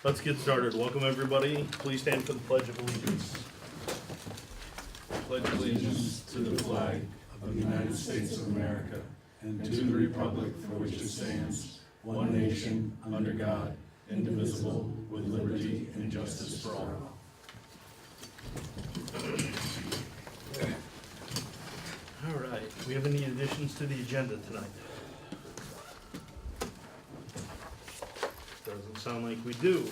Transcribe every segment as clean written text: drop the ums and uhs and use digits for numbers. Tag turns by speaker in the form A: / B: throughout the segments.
A: Let's get started. Welcome, everybody. Please stand for the Pledge of Allegiance. Pledge
B: Allegiance to the flag of the United States of America and to the republic for which it stands, one nation, under God, indivisible, with liberty and justice for all.
A: All right. Do we have any additions to the agenda tonight? Doesn't sound like we do.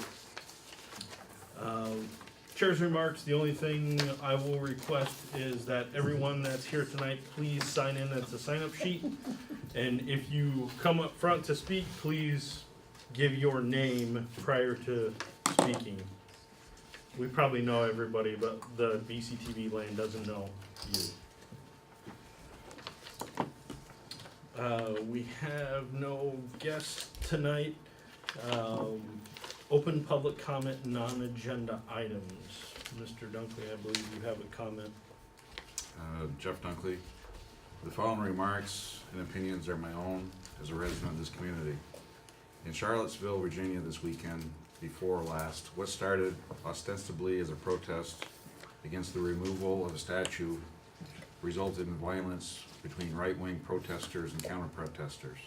A: Chair's remarks, the only thing I will request is that everyone that's here tonight, please sign in. That's a sign-up sheet. And if you come up front to speak, please give your name prior to speaking. We probably know everybody, but the VCTV lane doesn't know you. We have no guests tonight. Open public comment, non-agenda items. Mr. Dunklee, I believe you have a comment.
C: Jeff Dunklee. The following remarks and opinions are my own as a resident of this community. In Charlottesville, Virginia this weekend, before last, what started ostensibly as a protest against the removal of a statue resulted in violence between right-wing protesters and counter-protesters.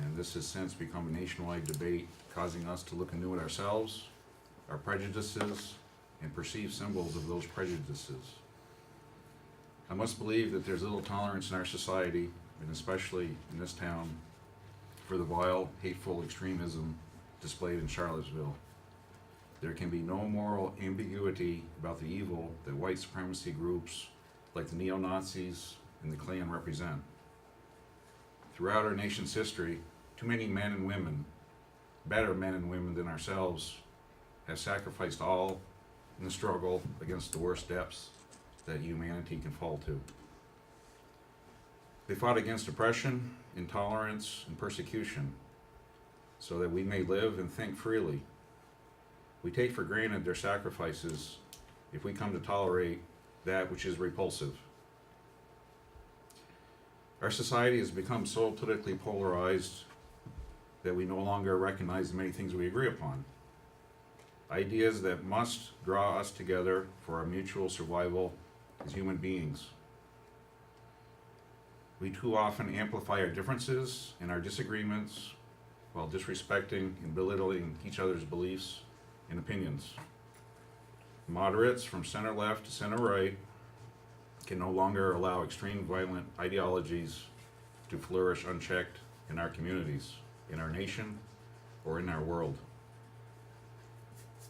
C: And this has since become a nationwide debate, causing us to look anew at ourselves, our prejudices, and perceived symbols of those prejudices. I must believe that there's little tolerance in our society, and especially in this town, for the vile, hateful extremism displayed in Charlottesville. There can be no moral ambiguity about the evil that white supremacy groups like the neo-Nazis and the Klan represent. Throughout our nation's history, too many men and women, better men and women than ourselves, have sacrificed all in the struggle against the worst depths that humanity can fall to. They fought against oppression, intolerance, and persecution so that we may live and think freely. We take for granted their sacrifices if we come to tolerate that which is repulsive. Our society has become so politically polarized that we no longer recognize the many things we agree upon. Ideas that must draw us together for our mutual survival as human beings. We too often amplify our differences and our disagreements while disrespecting and belittling each other's beliefs and opinions. Moderates from center left to center right can no longer allow extreme violent ideologies to flourish unchecked in our communities, in our nation, or in our world.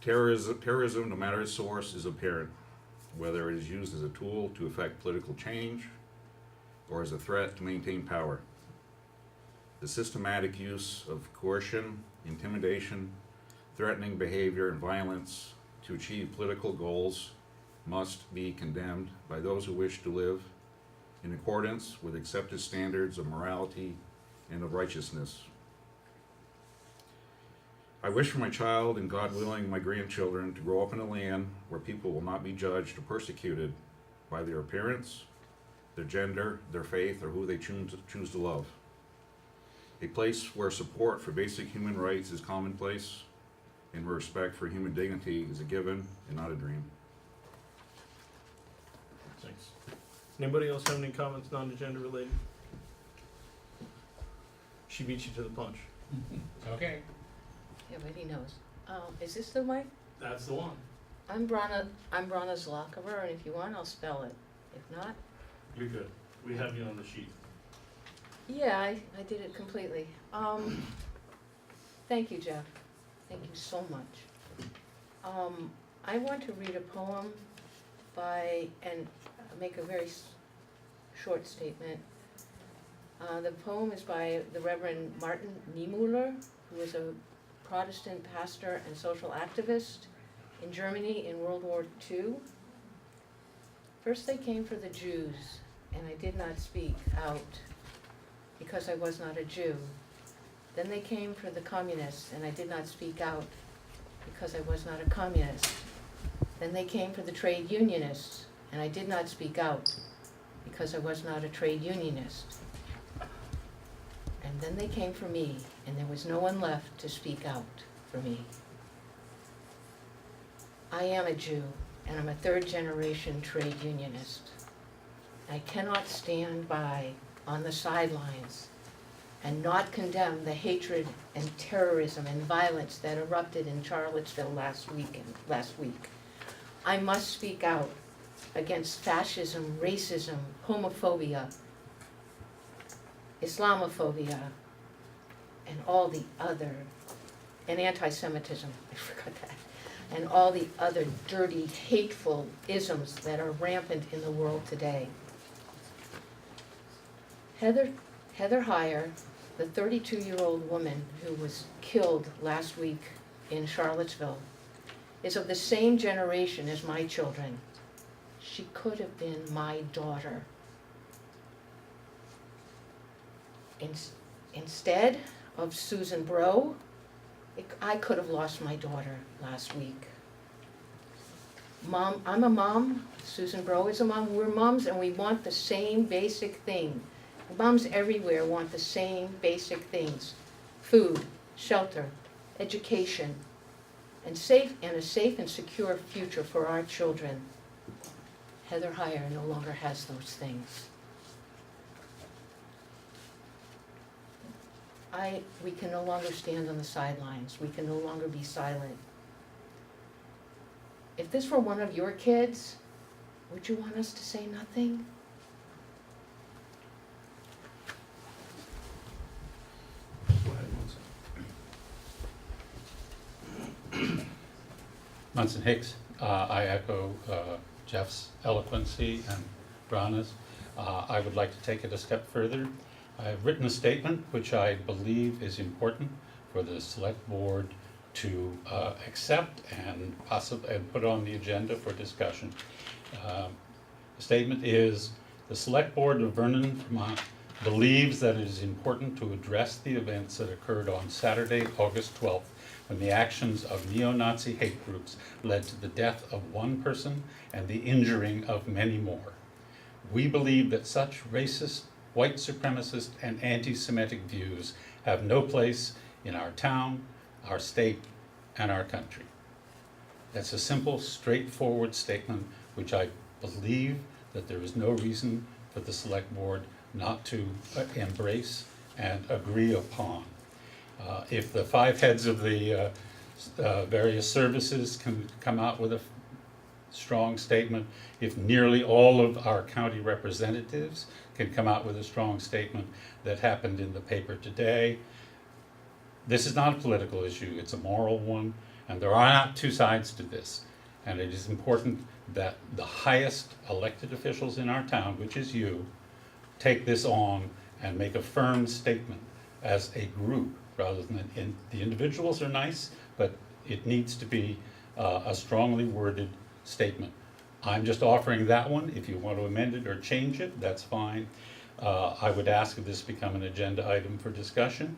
C: Terrorism, no matter its source, is apparent, whether it is used as a tool to effect political change or as a threat to maintain power. The systematic use of coercion, intimidation, threatening behavior, and violence to achieve political goals must be condemned by those who wish to live in accordance with accepted standards of morality and of righteousness. I wish for my child, and God willing, my grandchildren, to grow up in a land where people will not be judged or persecuted by their appearance, their gender, their faith, or who they choose to love. A place where support for basic human rights is commonplace, and where respect for human dignity is a given and not a dream.
A: Thanks. Anybody else have any comments non-agenda related? She beat you to the punch.
D: Okay.
E: Yeah, but he knows. Is this the mic?
A: That's the one.
E: I'm Bronna Zlochiver, and if you want, I'll spell it. If not,
A: You're good. We have you on the sheet.
E: yeah, I did it completely. Thank you, Jeff. Thank you so much. I want to read a poem and make a very short statement. The poem is by the Reverend Martin Niemöller, who was a Protestant pastor and social activist in Germany in World War II. First they came for the Jews, and I did not speak out because I was not a Jew. Then they came for the communists, and I did not speak out because I was not a communist. Then they came for the trade unionists, and I did not speak out because I was not a trade unionist. And then they came for me, and there was no one left to speak out for me. I am a Jew, and I'm a third-generation trade unionist. I cannot stand by on the sidelines and not condemn the hatred and terrorism and violence that erupted in Charlottesville last week. I must speak out against fascism, racism, homophobia, Islamophobia, and all the other, and anti-Semitism, I forgot that, and all the other dirty, hateful isms that are rampant in the world today. Heather Heyer, the 32-year-old woman who was killed last week in Charlottesville, is of the same generation as my children. She could have been my daughter. Instead of Susan Bro, I could have lost my daughter last week. Mom, I'm a mom, Susan Bro is a mom, we're moms, and we want the same basic thing. Moms everywhere want the same basic things: food, shelter, education, and a safe and secure future for our children. Heather Heyer no longer has those things. We can no longer stand on the sidelines. We can no longer be silent. If this were one of your kids, would you want us to say nothing?
A: Go ahead, Munson.
D: Munson Hicks. I echo Jeff's eloquency and Bronna's. I would like to take it a step further. I've written a statement which I believe is important for the select board to accept and put on the agenda for discussion. The statement is: the select board of Vernon, Vermont believes that it is important to address the events that occurred on Saturday, August 12th, when the actions of neo-Nazi hate groups led to the death of one person and the injuring of many more. We believe that such racist, white supremacist, and anti-Semitic views have no place in our town, our state, and our country. That's a simple, straightforward statement which I believe that there is no reason for the select board not to embrace and agree upon. If the five heads of the various services can come out with a strong statement, if nearly all of our county representatives can come out with a strong statement that happened in the paper today, this is not a political issue, it's a moral one, and there are not two sides to this. And it is important that the highest elected officials in our town, which is you, take this on and make a firm statement as a group, rather than, the individuals are nice, but it needs to be a strongly worded statement. I'm just offering that one. If you want to amend it or change it, that's fine. I would ask if this become an agenda item for discussion.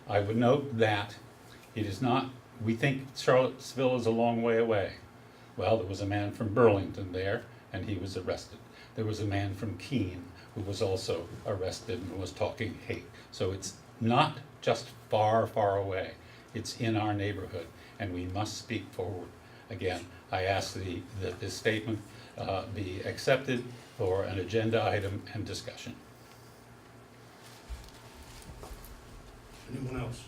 D: I would note that it is not, we think Charlottesville is a long way away. Well, there was a man from Burlington there, and he was arrested. There was a man from Keene who was also arrested and was talking hate. So it's not just far, far away. It's in our neighborhood, and we must speak forward. Again, I ask that this statement be accepted for an agenda item and discussion.
A: Anyone else?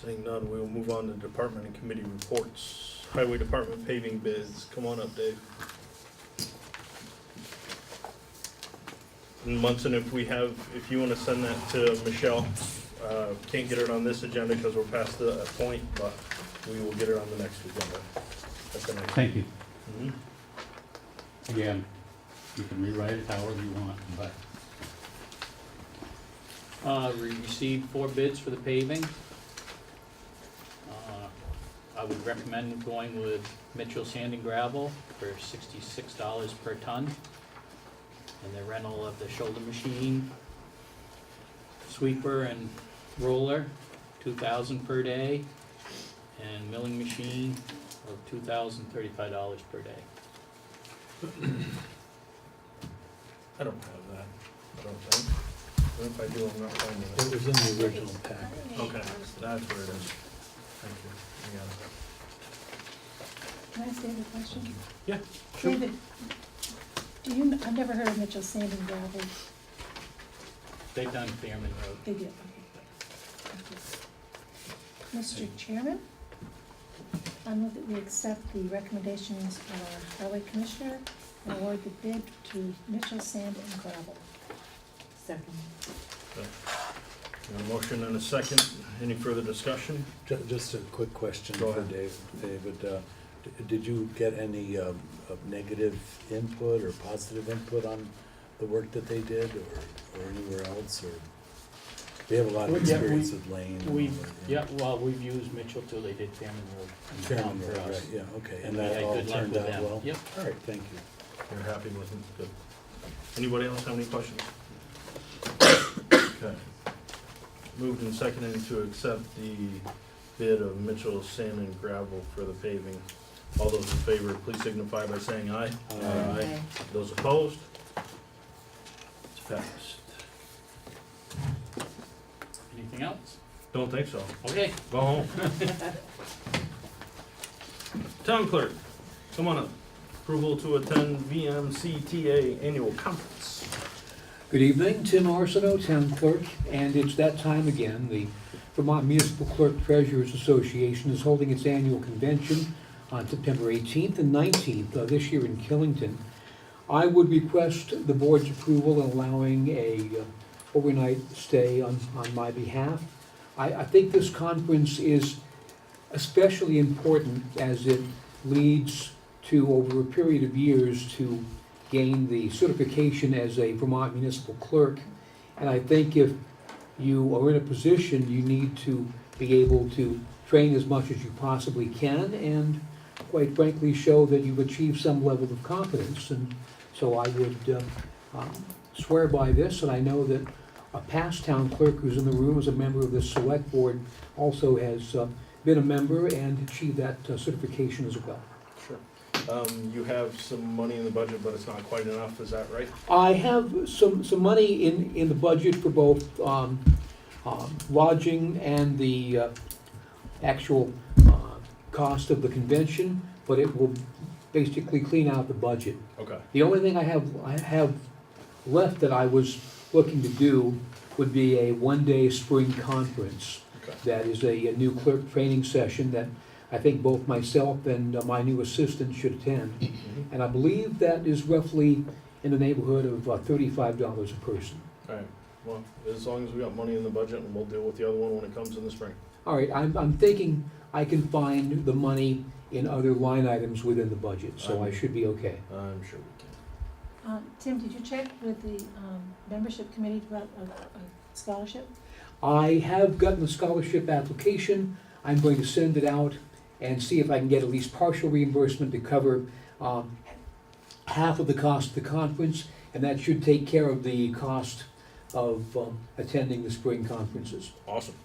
A: Seeing none, we will move on to department and committee reports. Highway Department paving bids. Come on up, Dave. And Munson, if you want to send that to Michelle, can't get it on this agenda because we're past the point, but we will get it on the next agenda. That's the next.
D: Thank you.
A: Mhm.
D: Again, you can rewrite it however you want, but
F: We received 4 bids for the paving. I would recommend going with Mitchell Sand and Gravel for $66 per ton. And the rental of the shoulder machine, sweeper and roller, $2,000 per day, and milling machine of $2,035 per day.
A: I don't have that, I don't think. If I do, I'm not finding
B: It
A: it.
B: was in the original packet.
A: Okay, that's where it is. Thank you. I got it.
G: Can I ask David a question?
A: Yeah, sure.
G: David, do you, I've never heard of Mitchell Sand and Gravel.
F: They've done Fairman Road.
G: They did, okay. Thank you. Mr. Chairman, I move that we accept the recommendations of our highway commissioner and award the bid to Mitchell Sand and Gravel. Second.
A: A motion and a second. Any further discussion?
B: Just a quick question
A: Go
B: for
A: ahead.
B: David. Did you get any negative input or positive input on the work that they did, or anywhere else, or? They have a lot of
F: Well, yeah,
B: experience with Lane. and
F: We've,
B: all that,
F: yeah, well, we've used Mitchell till they did Fairman Road.
B: Fairman
F: for
B: Road,
F: us.
B: right, yeah, okay, and
F: we
B: that
F: had
B: all
F: good luck
B: turned
F: with
B: out
F: them.
B: well?
F: Yep.
B: All right, thank you.
A: You're happy with them? Good. Anybody else have any questions? Okay. Moved and seconded to accept the bid of Mitchell Sand and Gravel for the paving. All those in favor, please signify by saying aye.
B: Aye.
A: Those opposed? It's passed.
F: Anything else?
A: Don't think so.
F: Okay.
A: Go home. Town clerk, come on up. Approval to attend VMCTA annual conference.
H: Good evening, Tim Arsenault, Town Clerk, and it's that time again. The Vermont Municipal Clerk Treasurers Association is holding its annual convention on September 18th and 19th this year in Killington. I would request the board's approval in allowing a overnight stay on my behalf. I think this conference is especially important as it leads to, over a period of years, to gain the certification as a Vermont municipal clerk. And I think if you are in a position, you need to be able to train as much as you possibly can and, quite frankly, show that you've achieved some level of competence. And so I would swear by this, and I know that a past town clerk who's in the room as a member of the select board also has been a member and achieved that certification as well.
A: Sure. You have some money in the budget, but it's not quite enough, is that right?
H: I have some money in the budget for both lodging and the actual cost of the convention, but it will basically clean out the budget.
A: Okay.
H: The only thing I have left that I was looking to do would be a one-day spring conference.
A: Okay.
H: That is a new clerk training session that I think both myself and my new assistant should attend.
A: Mhm.
H: And I believe that is roughly in the neighborhood of $35 a person.
A: All right. Well, as long as we got money in the budget, and we'll deal with the other one when it comes in the spring.
H: All right, I'm thinking I can find the money in other line items within the budget, so I should be okay.
A: I'm sure we can.
G: Tim, did you check with the membership committee about a scholarship?
H: I have gotten the scholarship application. I'm going to send it out and see if I can get at least partial reimbursement to cover half of the cost of the conference, and that should take care of the cost of attending the spring conferences.
A: Awesome.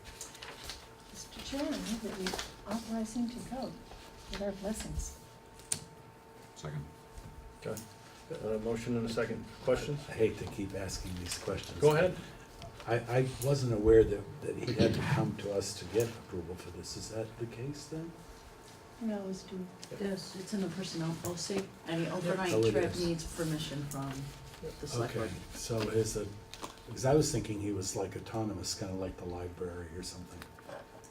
G: Mr. Chairman, I move that we authorize him to go with our blessings.
C: Second.
A: Okay. Motion and a second. Questions?
B: I hate to keep asking these questions.
A: Go ahead.
B: I wasn't aware that he had to come to us to get approval for this. Is that the case then?
G: We always do.
I: Yes, it's in the personnel policy. Any
B: Oh,
I: overnight
B: it
I: trip
B: is.
I: needs permission from the select
B: Okay,
I: board.
B: so is it, because I was thinking he was like autonomous, kind of like the library or something,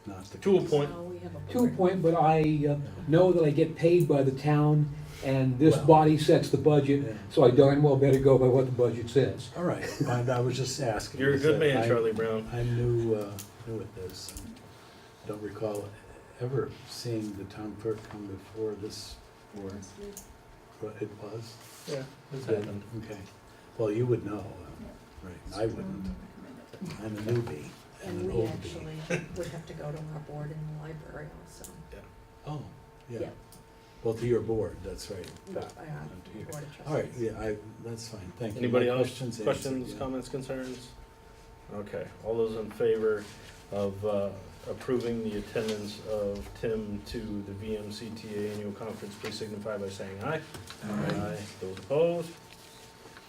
B: not the.
A: To a
B: case.
A: point.
I: So we have a
H: To a
I: board.
H: point, but I know that I get paid by the town, and this
B: Well,
H: body sets the budget,
B: Yeah.
H: so I darn well better go by what the budget says.
B: All right, I was just asking.
A: You're a good
B: because
A: man,
B: I-
A: Charlie Brown.
B: I'm new at this, and don't recall ever seeing the town clerk come before this board. But it was?
A: Yeah, it's
B: Yeah,
A: happened.
B: Okay, well, you would know, right, I wouldn't. I'm a newbie and
I: And
B: an
I: we
B: old bee.
I: actually would have to go to our board in the library also.
B: Oh, yeah,
I: Yeah.
B: well, to your board, that's right.
I: But,
B: To your-
I: Board of
B: All right,
I: Trustees.
B: yeah, that's fine, thank you.
A: Anybody
B: My
A: else?
B: questions answered,
A: Questions,
B: yeah.
A: comments, concerns? Okay, all those in favor of approving the attendance of Tim to the VMCTA annual conference, please signify by saying aye.
B: Aye.
A: Those opposed?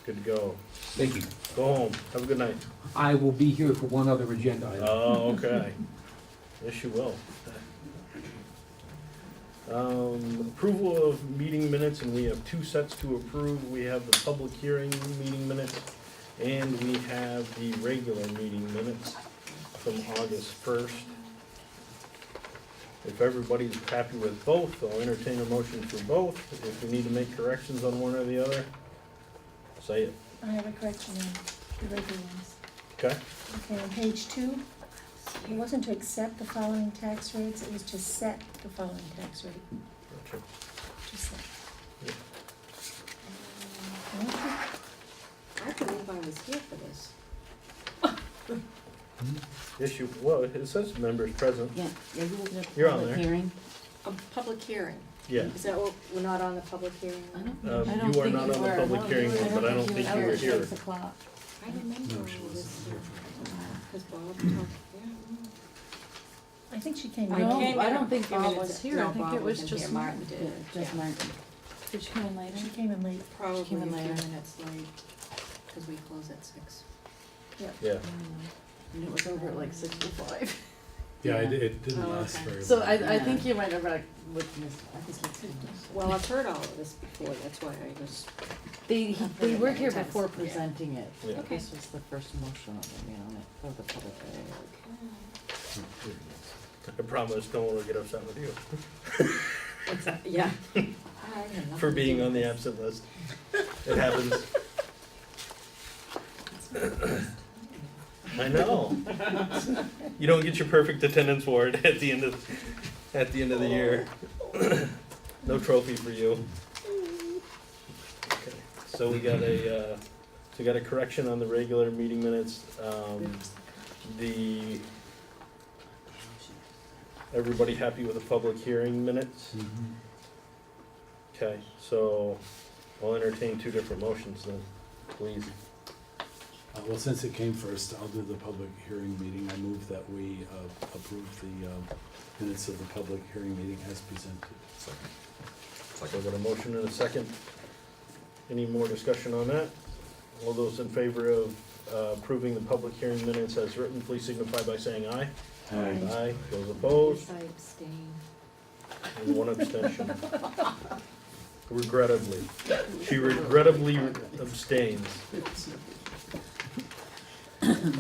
A: Good to go.
H: Thank you.
A: Go home. Have a good night.
H: I will be here for one other agenda item.
A: Oh, okay. Yes, you will. Approval of meeting minutes, and we have two sets to approve. We have the public hearing meeting minutes, and we have the regular meeting minutes from August 1st. If everybody's happy with both, I'll entertain a motion for both. If we need to make corrections on one or the other, say it.
G: I have a correction on the regular ones.
A: Okay?
G: Okay, on page 2, it wasn't to accept the following tax rates, it was to set the following tax rate.
A: Gotcha.
G: Just set.
A: Yeah.
I: I believe I was here for this.
A: Issue, well, it says members present.
J: Yeah, are you looking at
A: You're
J: the
A: on
J: public
A: there.
J: hearing?
I: A public hearing.
A: Yeah.
I: Is that what, we're not on the public hearing?
J: I
I: now?
J: don't
A: You
J: think
A: are not on the
J: were.
A: public
J: No,
A: hearing
J: you
A: one,
J: were.
A: but I don't think you were here.
J: 6 o'clock.
I: I remember
B: No,
I: all
B: she
I: of this,
B: wasn't here for
I: because Bob talked, yeah.
G: I think she came
I: I
G: in.
J: No,
I: came
J: I
I: in.
J: don't think
I: Bob
J: Bob
I: was
J: was
I: here.
J: here.
I: No,
J: I think
I: Bob
J: it was
I: wasn't here.
J: just
I: Martin
J: Martin.
I: did.
J: Just
I: Yeah.
J: Martin. Did she come in later?
G: She came in late.
I: Probably a
J: came
I: few
J: in later.
I: minutes late, because we close at 6.
A: Yeah.
J: And it was over at like 6:05.
B: Yeah, it didn't
I: Oh,
B: last
I: okay.
B: very long.
J: So I think you might have with Miss, I think it's
I: Well, I've heard all of this before, that's why I was,
J: They were here
I: Intense,
J: before
I: yeah.
J: presenting it.
A: Yeah.
I: Okay.
J: This was the first motion of it, on it, of the public hearing.
A: I promise no one will get upset with you
I: yeah.
A: for being on the absent list. It happens. I know. You don't get your perfect attendance award at the end of the year. No trophy for you. Okay, so we got a correction on the regular meeting minutes. Everybody happy with the public hearing minutes?
B: Mhm.
A: Okay, so I'll entertain two different motions then, please.
B: Well, since it came first, I'll do the public hearing meeting. I move that we approve the minutes of the public hearing meeting as presented.
C: Second.
A: So I've got a motion and a second. Any more discussion on that? All those in favor of approving the public hearing minutes as written, please signify by saying aye.
G: Aye.
A: Aye. Those opposed?
I: I abstain.
A: And one abstention. Regrettably. She regrettably abstains.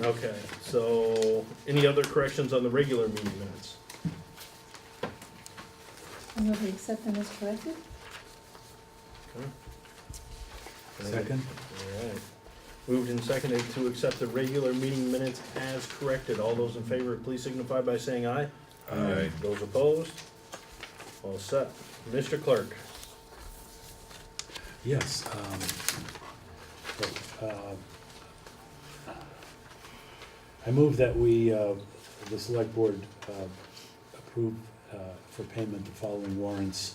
A: Okay, so any other corrections on the regular meeting minutes?
G: I move we accept them as corrected.
A: Okay.
B: Second?
A: All right. Moved and seconded to accept the regular meeting minutes as corrected. All those in favor, please signify by saying aye.
C: Aye.
A: Those opposed? All set. Mr. Clerk.
B: Yes. I move that we, the select board, approve for payment the following warrants.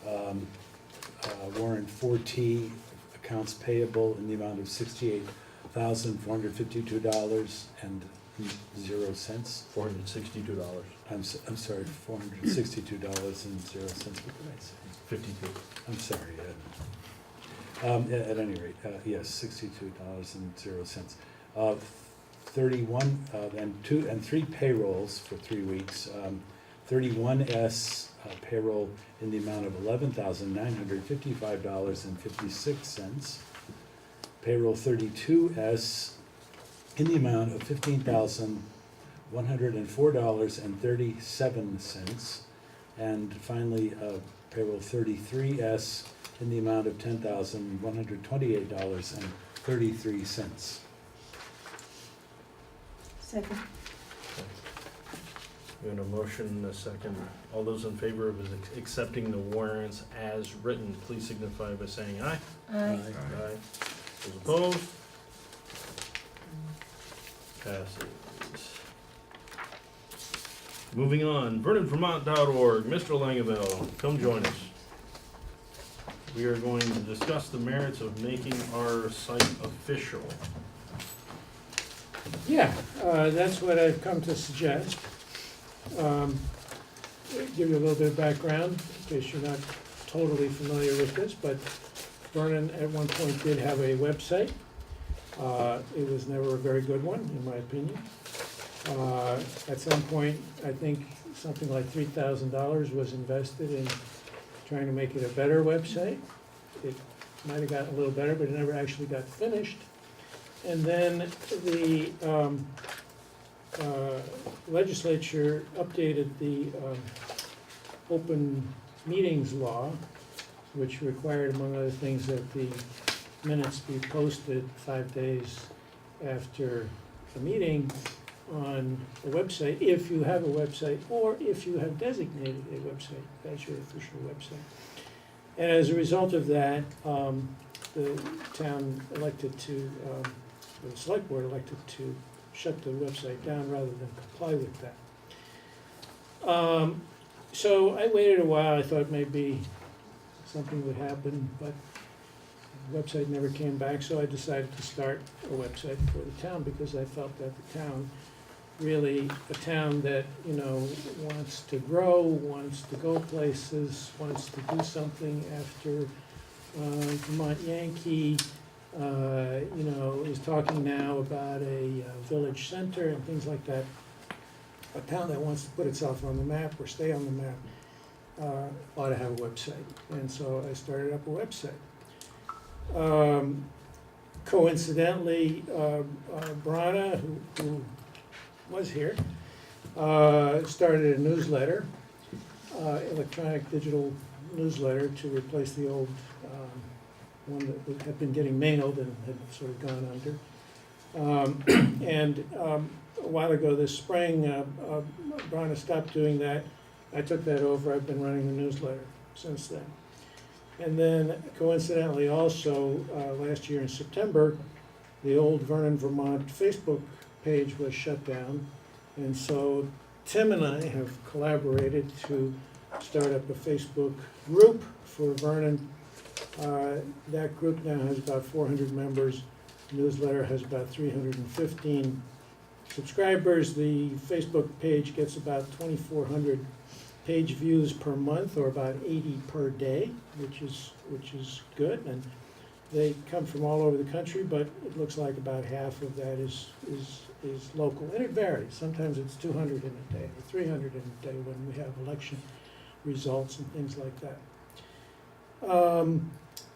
B: Warrant 4T, accounts payable in the amount of $68,452.00.
A: $462.
B: I'm sorry, $462.00. What did I say?
A: 52.
B: I'm sorry, Ed. At any rate, yes, $62.00. 31 and 3 payrolls for 3 weeks. 31S payroll in the amount of $11,955.56. Payroll 32S in the amount of $15,104.37. And finally, payroll 33S in the amount of $10,128.33.
G: Second.
A: We have a motion and a second. All those in favor of accepting the warrants as written, please signify by saying aye.
G: Aye.
A: Aye. Those opposed? Passes. Moving on, VernonVermont.org, Mr. Langeville, come join us. We are going to discuss the merits of making our site official.
K: Yeah, that's what I've come to suggest. Give you a little bit of background, in case you're not totally familiar with this, but Vernon at one point did have a website. It was never a very good one, in my opinion. At some point, I think something like $3,000 was invested in trying to make it a better website. It might have gotten a little better, but it never actually got finished. And then the legislature updated the open meetings law, which required, among other things, that the minutes be posted 5 days after the meeting on a website, if you have a website, or if you have designated a website, that's your official website. And as a result of that, the town elected to, the select board elected to shut the website down rather than comply with that. So I waited a while, I thought maybe something would happen, but the website never came back, so I decided to start a website for the town, because I felt that the town, really a town that, you know, wants to grow, wants to go places, wants to do something after Vermont Yankee, you know, is talking now about a village center and things like that. A town that wants to put itself on the map or stay on the map ought to have a website. And so I started up a website. Coincidentally, Bronna, who was here, started a newsletter, electronic digital newsletter, to replace the old one that had been getting mailed and had sort of gone under. A while ago this spring, Bronna stopped doing that. I took that over. I've been running the newsletter since then. And then coincidentally also, last year in September, the old Vernon, Vermont Facebook page was shut down. And so Tim and I have collaborated to start up a Facebook group for Vernon. That group now has about 400 members. The newsletter has about 315 subscribers. The Facebook page gets about 2,400 page views per month, or about 80 per day, which is good. And they come from all over the country, but it looks like about half of that is local, and it varies. Sometimes it's 200 in a day, or 300 in a day when we have election results and things like that.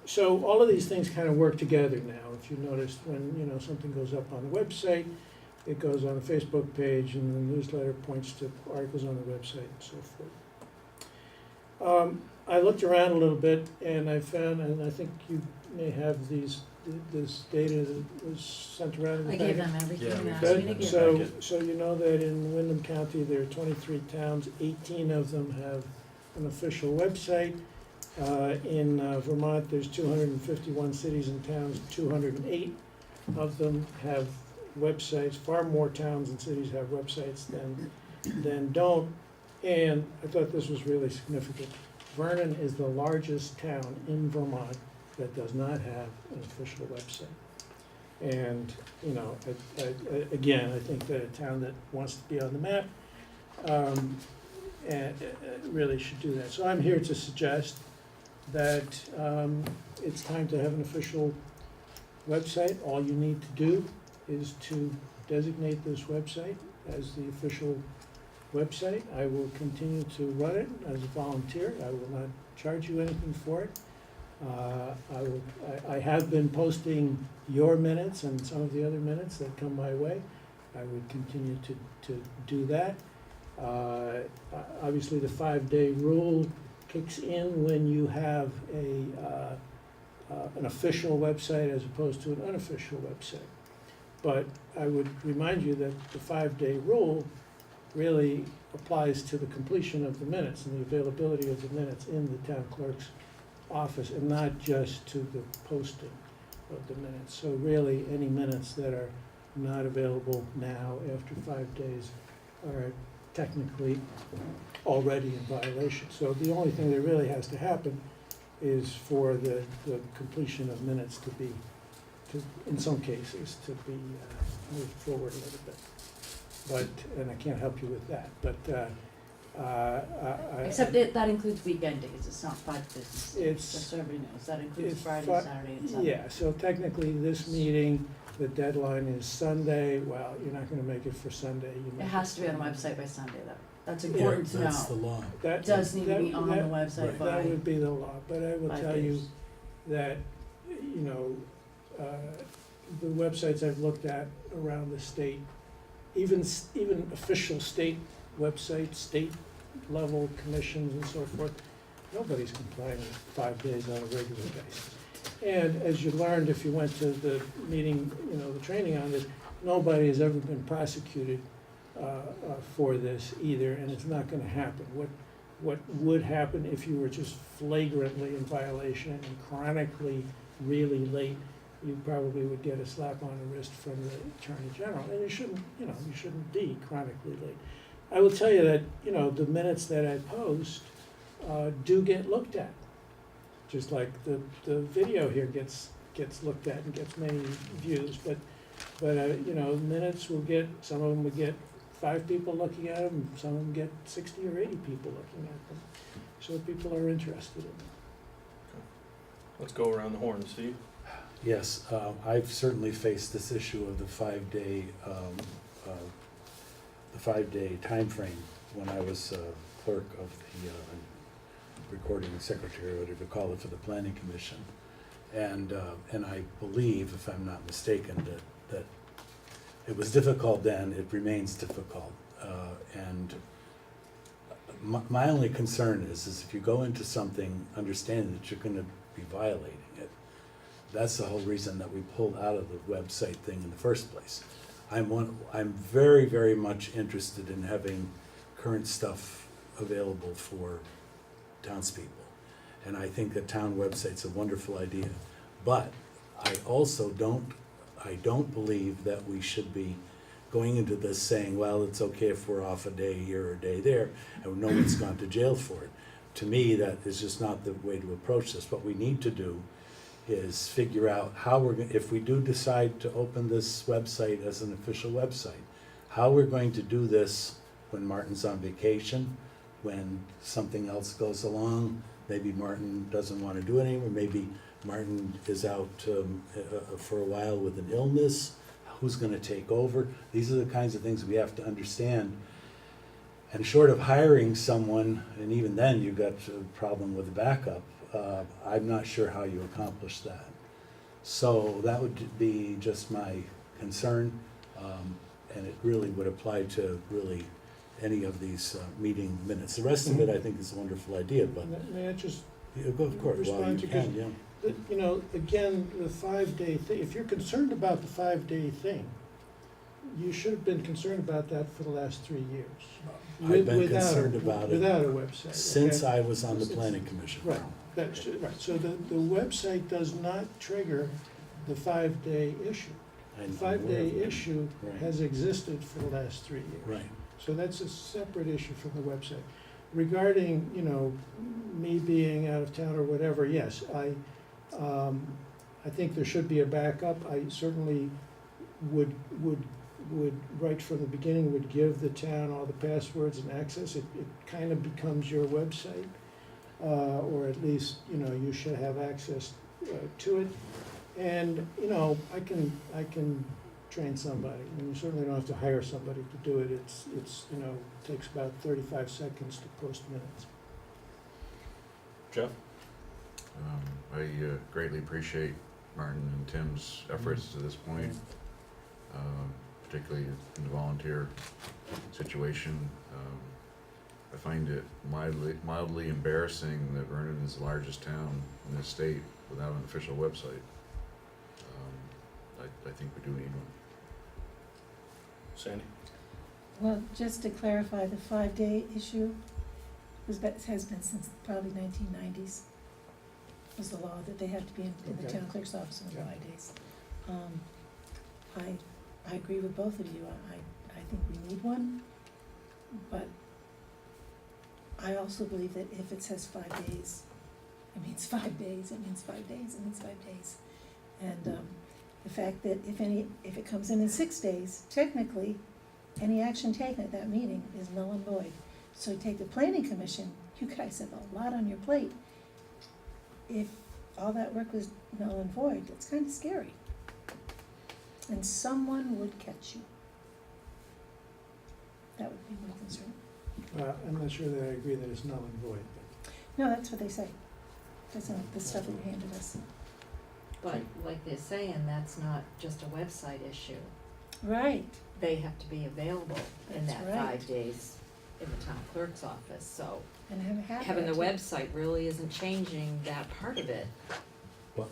K: So all of these things kind of work together now. If you noticed, when something goes up on the website, it goes on the Facebook page, and the newsletter points to articles on the website and so forth. I looked around a little bit, and I found, and I think you may have this data that was sent around in the
J: I
K: packet.
J: gave them everything
A: Yeah,
J: they
A: we
J: asked
A: did.
J: me to give
K: So,
J: them.
K: so you know that in Windham County, there are 23 towns, 18 of them have an official website. In Vermont, there's 251 cities and towns, 208 of them have websites. Far more towns and cities have websites than don't. And I thought this was really significant. Vernon is the largest town in Vermont that does not have an official website. And, again, I think that a town that wants to be on the map really should do that. So I'm here to suggest that it's time to have an official website. All you need to do is to designate this website as the official website. I will continue to run it as a volunteer. I will not charge you anything for it. I have been posting your minutes and some of the other minutes that come my way. I would continue to do that. Obviously, the 5-day rule kicks in when you have an official website as opposed to an unofficial website. But I would remind you that the 5-day rule really applies to the completion of the minutes and the availability of the minutes in the town clerk's office, and not just to the posting of the minutes. So really, any minutes that are not available now after 5 days are technically already in violation. So the only thing that really has to happen is for the completion of minutes to be, in some cases, to be moved forward a little bit. And I can't help you with that. But
J: Except that includes weekend days, it's not 5 business days,
K: It's-
J: just so everybody knows, that includes
K: it's
J: Friday,
K: fi-
J: Saturday, and Sunday.
K: Yeah, so technically, this meeting, the deadline is Sunday. Well, you're not gonna make it for Sunday. You
J: It
K: make
J: has to be on the website by Sunday, though. That's
B: Yeah,
J: important to
B: that's the
J: know.
B: law.
K: That-
J: It does need to be
K: that-
J: on the
K: that-
J: website by
K: That would be the law, but I will
J: 5
K: tell you
J: days.
K: that, you know, the websites I've looked at around the state, even official state websites, state level commissions and so forth, nobody's complying with 5 days on a regular basis. And as you learned, if you went to the meeting, you know, the training on this, nobody has ever been prosecuted for this either, and it's not gonna happen. What would happen if you were just flagrantly in violation and chronically really late, you probably would get a slap on the wrist from the Attorney General, and you shouldn't be chronically late. I will tell you that, you know, the minutes that I post do get looked at. Just like the video here gets looked at and gets many views, but you know, minutes will get, some of them will get 5 people looking at them, some of them get 60 or 80 people looking at them. So people are interested in them.
A: Let's go around the horn, Steve.
B: Yes, I've certainly faced this issue of the 5-day, timeframe when I was clerk of the recording secretary, or whatever you call it, for the planning commission. And I believe, if I'm not mistaken, that it was difficult then, it remains difficult. And my only concern is if you go into something understanding that you're gonna be violating it, that's the whole reason that we pulled out of the website thing in the first place. I'm very, very much interested in having current stuff available for townspeople. And I think the town website's a wonderful idea. But I also don't believe that we should be going into this saying, well, it's okay if we're off a day here or a day there, and no one's gone to jail for it. To me, that is just not the way to approach this. What we need to do is figure out how if we do decide to open this website as an official website, how we're going to do this when Martin's on vacation, when something else goes along. Maybe Martin doesn't want to do it anymore, maybe Martin is out for a while with an illness. Who's gonna take over? These are the kinds of things we have to understand. And short of hiring someone, and even then you've got a problem with the backup, I'm not sure how you accomplish that. So that would be just my concern, and it really would apply to really any of these meeting minutes. The rest of it, I think, is a wonderful idea, but,
K: May I just
B: yeah, go, of course, well, you
K: respond to,
B: can, yeah.
K: you know, again, the 5-day thing, if you're concerned about the 5-day thing, you should have been concerned about that for the last 3 years.
B: I've been
K: Without
B: concerned about it
K: Without a website.
B: since
K: okay?
B: I was on the planning commission.
K: Right, that's, right, so the website does not trigger the 5-day issue.
B: I'm
K: The
B: aware
K: 5-day
B: of it.
K: issue
B: Right.
K: has existed for the last 3 years.
B: Right.
K: So that's a separate issue from the website. Regarding, you know, me being out of town or whatever, yes, I think there should be a backup. I certainly would right from the beginning, would give the town all the passwords and access. It kind of becomes your website, or at least, you know, you should have access to it. And, you know, I can train somebody. I mean, you certainly don't have to hire somebody to do it. It's you know, takes about 35 seconds to post minutes.
A: Jeff?
C: I greatly appreciate Martin and Tim's efforts to this point, particularly in the volunteer situation. I find it mildly embarrassing that Vernon is the largest town in this state without an official website. I think we do need one.
A: Sandy?
G: Well, just to clarify, the 5-day issue has been since probably 1990s. Was the law that they have to be in the
K: Okay.
G: town clerk's office in
K: Yeah.
G: 5 days. I agree with both of you. I think we need one, but I also believe that if it says 5 days, it means 5 days, it means 5 days, it means 5 days. And the fact that if it comes in 6 days, technically, any action taken at that meeting is null and void. So you take the planning commission, you guys have a lot on your plate. If all that work was null and void, it's kind of scary. And someone would catch you. That would be my concern.
K: I'm not sure that I agree that it's null and void.
G: No, that's what they say. That's not the stuff you handed us.
I: But like they're saying, that's not just a website issue.
G: Right.
I: They have to be available in
G: That's
I: that
G: right.
I: 5 days in the town clerk's office, so
G: And have a habit.
I: having the website really isn't changing that part of it.
B: Well,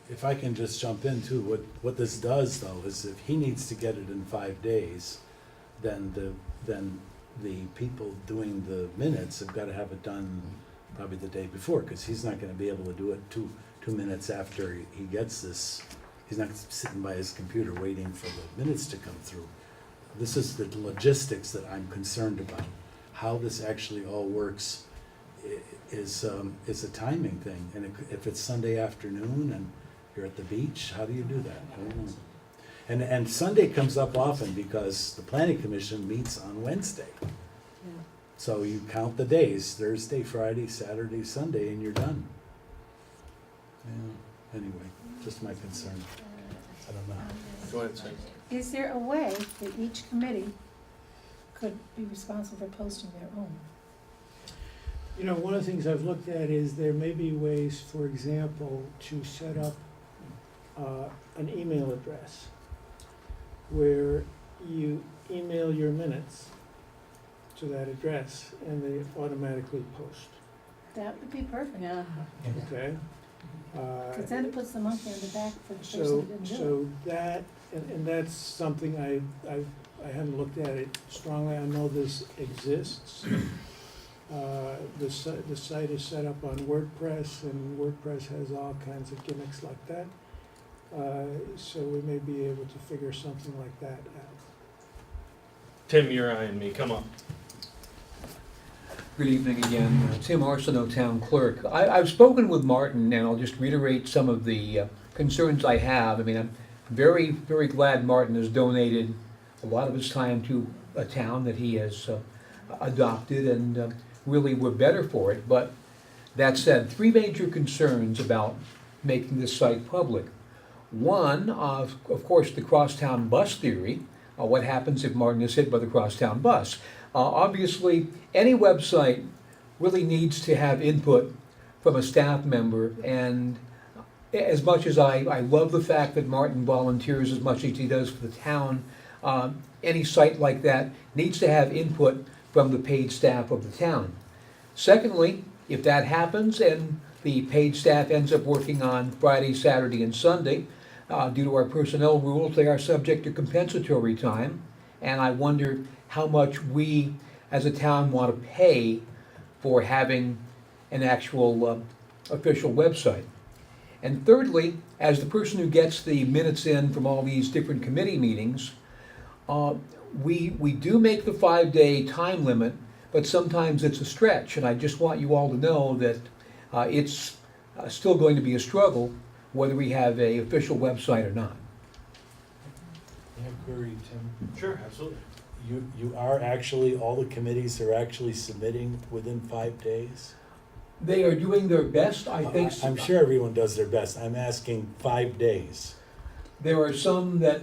B: if I can just jump in too, what this does though is if he needs to get it in 5 days, then the people doing the minutes have got to have it done probably the day before, because he's not going to be able to do it two minutes after he gets this. He's not sitting by his computer waiting for the minutes to come through. This is the logistics that I'm concerned about. How this actually all works is a timing thing. And if it's Sunday afternoon and you're at the beach, how do you do that? I don't know. And Sunday comes up often because the planning commission meets on Wednesday. So you count the days, Thursday, Friday, Saturday, Sunday, and you're done. Yeah, anyway, just my concern. I don't know.
A: Go ahead, Sam.
G: Is there a way that each committee could be responsible for posting their own?
K: You know, one of the things I've looked at is there may be ways, for example, to set up an email address where you email your minutes to that address and they automatically post,
G: That would be perfect.
I: Yeah.
K: okay?
G: Because then it puts the monkey on the back for the person
K: So,
G: who didn't do it.
K: so that, and that's something I haven't looked at it strongly, I know this exists. The site is set up on WordPress, and WordPress has all kinds of gimmicks like that. So we may be able to figure something like that out.
A: Tim, you're eyeing me, come on.
H: Good evening again. Tim Arsenault, Town Clerk. I've spoken with Martin, and I'll just reiterate some of the concerns I have. I mean, I'm very, very glad Martin has donated a lot of his time to a town that he has adopted, and really we're better for it. But that said, 3 major concerns about making this site public. One, of course, the crosstown bus theory. What happens if Martin is hit by the crosstown bus? Obviously, any website really needs to have input from a staff member, and as much as I love the fact that Martin volunteers as much as he does for the town, any site like that needs to have input from the paid staff of the town. Secondly, if that happens and the paid staff ends up working on Friday, Saturday, and Sunday, due to our personnel rules, they are subject to compensatory time, and I wonder how much we as a town want to pay for having an actual official website. And thirdly, as the person who gets the minutes in from all these different committee meetings, we do make the 5-day time limit, but sometimes it's a stretch, and I just want you all to know that it's still going to be a struggle whether we have an official website or not.
B: I have a query, Tim.
A: Sure, absolutely.
B: You are actually, all the committees are actually submitting within 5 days?
H: They are doing their best, I think.
B: I'm sure everyone does their best. I'm asking 5 days.
H: There are some that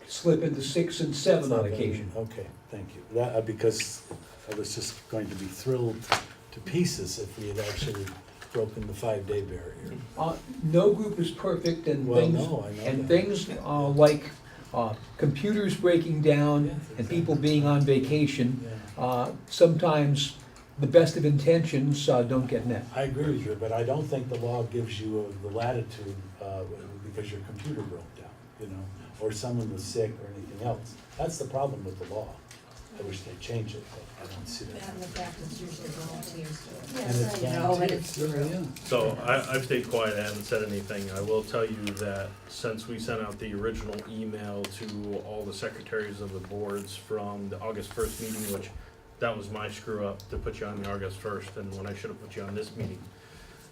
H: slip into 6 and 7 on occasion.
B: Okay, thank you. That, because I was just going to be thrilled to pieces if we had actually broken the 5-day barrier.
H: No group is perfect, and
B: Well,
H: things,
B: no, I know
H: and
B: that.
H: things like computers breaking down
B: Yes,
H: and people
B: exactly.
H: being on vacation,
B: Yeah.
H: sometimes the best of intentions don't get met.
B: I agree with you, but I don't think the law gives you the latitude because your computer broke down, you know, or someone was sick or anything else. That's the problem with the law. I wish they'd change it, but I don't see that.
I: And the fact it's usually volunteers do it.
B: And it's
I: You know, and
B: volunteers.
I: it's
B: Yeah.
A: So I've stayed quiet, I haven't said anything. I will tell you that since we sent out the original email to all the secretaries of the boards from the August 1st meeting, which that was my screw up to put you on the August 1st and when I should have put you on this meeting.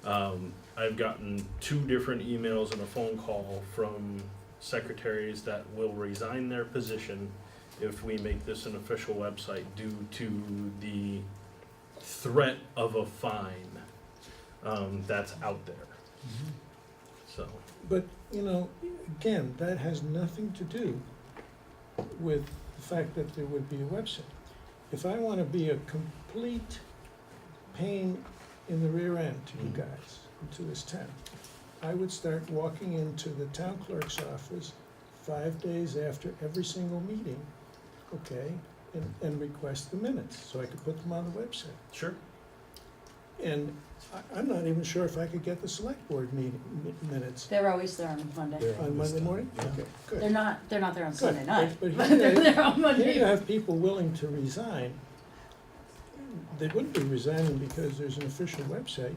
A: I've gotten 2 different emails and a phone call from secretaries that will resign their position if we make this an official website due to the threat of a fine that's out there. So,
K: But, you know, again, that has nothing to do with the fact that there would be a website. If I wanna be a complete pain in the rear end to you guys, and to this town, I would start walking into the town clerk's office 5 days after every single meeting, okay, and request the minutes, so I could put them on the website.
A: sure.
K: And I'm not even sure if I could get the select board meeting minutes
J: They're always there on Monday.
B: They're
K: on Monday morning?
B: Yeah.
K: Okay, good.
J: They're not there on
K: Good.
J: Sunday night,
K: But
J: but
K: here
J: they're
K: you-
J: there on
K: Here
J: Monday.
K: you have people willing to resign. They wouldn't be resigning because there's an official website.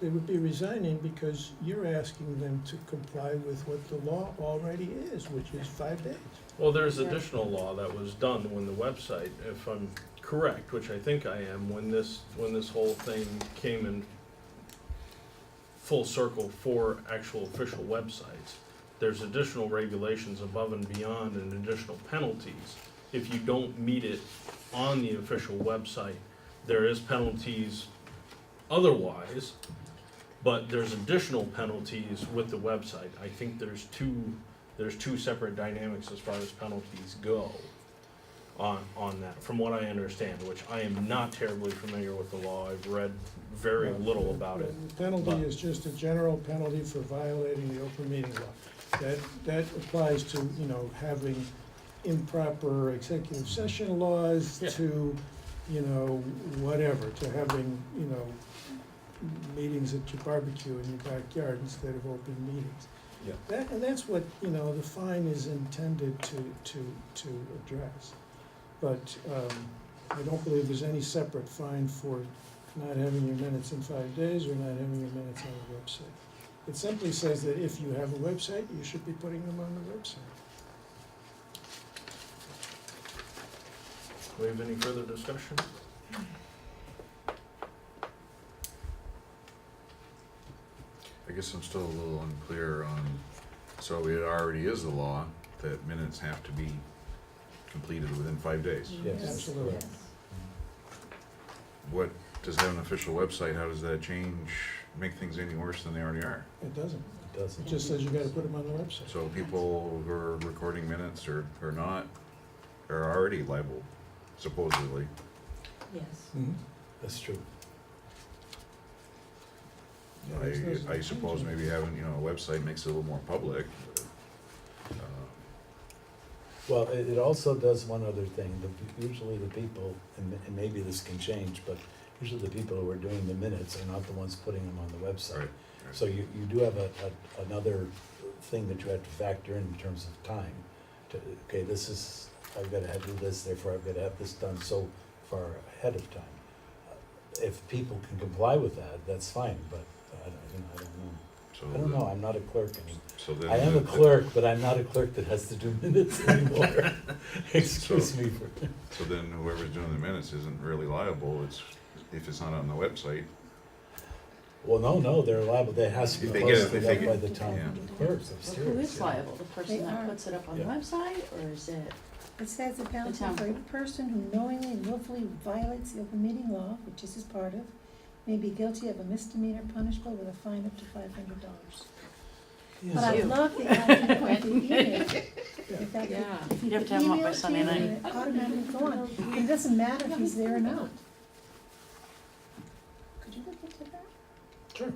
K: They would be resigning because you're asking them to comply with what the law already is, which is 5 days.
A: Well, there's
J: Yeah.
A: additional law that was done when the website, if I'm correct, which I think I am, when this whole thing came in full circle for actual official websites, there's additional regulations above and beyond and additional penalties. If you don't meet it on the official website, there is penalties otherwise, but there's additional penalties with the website. I think there's two separate dynamics as far as penalties go on that, from what I understand, which I am not terribly familiar with the law. I've read very little about it.
K: The penalty
A: but-
K: is just a general penalty for violating the open meeting law. That applies to, you know, having improper executive session laws,
A: Yeah.
K: to, you know, whatever, to having, you know, meetings at your barbecue in your backyard instead of open meetings.
A: Yeah.
K: And that's what, you know, the fine is intended to address. But I don't believe there's any separate fine for not having your minutes in 5 days or not having your minutes on the website. It simply says that if you have a website, you should be putting them on the website.
A: Do we have any further discussion?
C: I guess I'm still a little unclear on, so it already is a law that minutes have to be completed within 5 days.
B: Yes.
K: Absolutely.
I: Yes.
C: What, does have an official website, how does that change, make things any worse than they already are?
K: It doesn't.
B: It doesn't.
K: It just says you gotta put them on the website.
C: So people who are recording minutes or not are already liable, supposedly.
I: Yes.
B: That's true.
K: Yeah, there's no
C: I suppose
K: change in it.
C: maybe having, a website makes it a little more public.
B: Well, it also does one other thing. Usually the people, and maybe this can change, but usually the people who are doing the minutes are not the ones putting them on the website.
C: Right.
B: So you do have another thing that you have to factor in terms of time. Okay, this is, I've got to do this, therefore I've got to have this done so far ahead of time. If people can comply with that, that's fine, but I don't know.
C: So
B: I don't know, I'm not a clerk anymore.
C: So then.
B: I am a clerk, but I'm not a clerk that has to do minutes anymore. Excuse me for.
C: So then whoever's doing the minutes isn't really liable, if it's not on the website.
B: Well, no, they're liable, that has to be
C: If they get it,
B: posted
C: if they
B: up
C: get-
B: by the town
C: yeah.
B: clerks
J: Well,
B: upstairs.
J: who is
B: yeah.
J: liable? The person
G: They
J: that
G: are.
J: puts it up on the
B: Yeah.
J: website, or is it?
G: It says the penalty
J: town
G: for a
J: clerk.
G: person who knowingly and willfully violates the open meeting law, which this is part of, may be guilty of a misdemeanor punishable with a fine up to $500. But I love the idea of the email. If that could-
J: Yeah.
G: if you
J: You'd have
G: could
J: to have 'em up by
G: email it to
J: Sunday
G: him
J: night.
G: and it automatically go on. And it doesn't matter if he's there or not. Could you look into that?
K: Sure,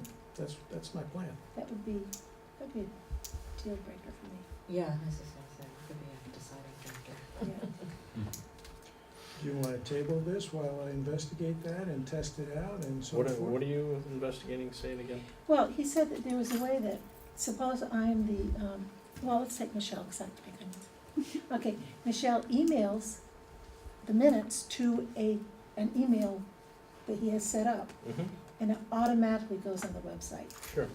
K: that's my plan.
G: That would be a deal breaker for me.
I: Yeah, as I said, it could be a deciding factor.
G: Yeah.
K: Do you wanna table this while I investigate that and test it out and so forth?
A: What are you investigating, say it again?
G: Well, he said that there was a way that, suppose I'm the, well, let's take Michelle, because I can. Okay, Michelle emails the minutes to an email that he has set up,
A: Mm-hmm,
G: and it automatically goes on the website.
A: sure.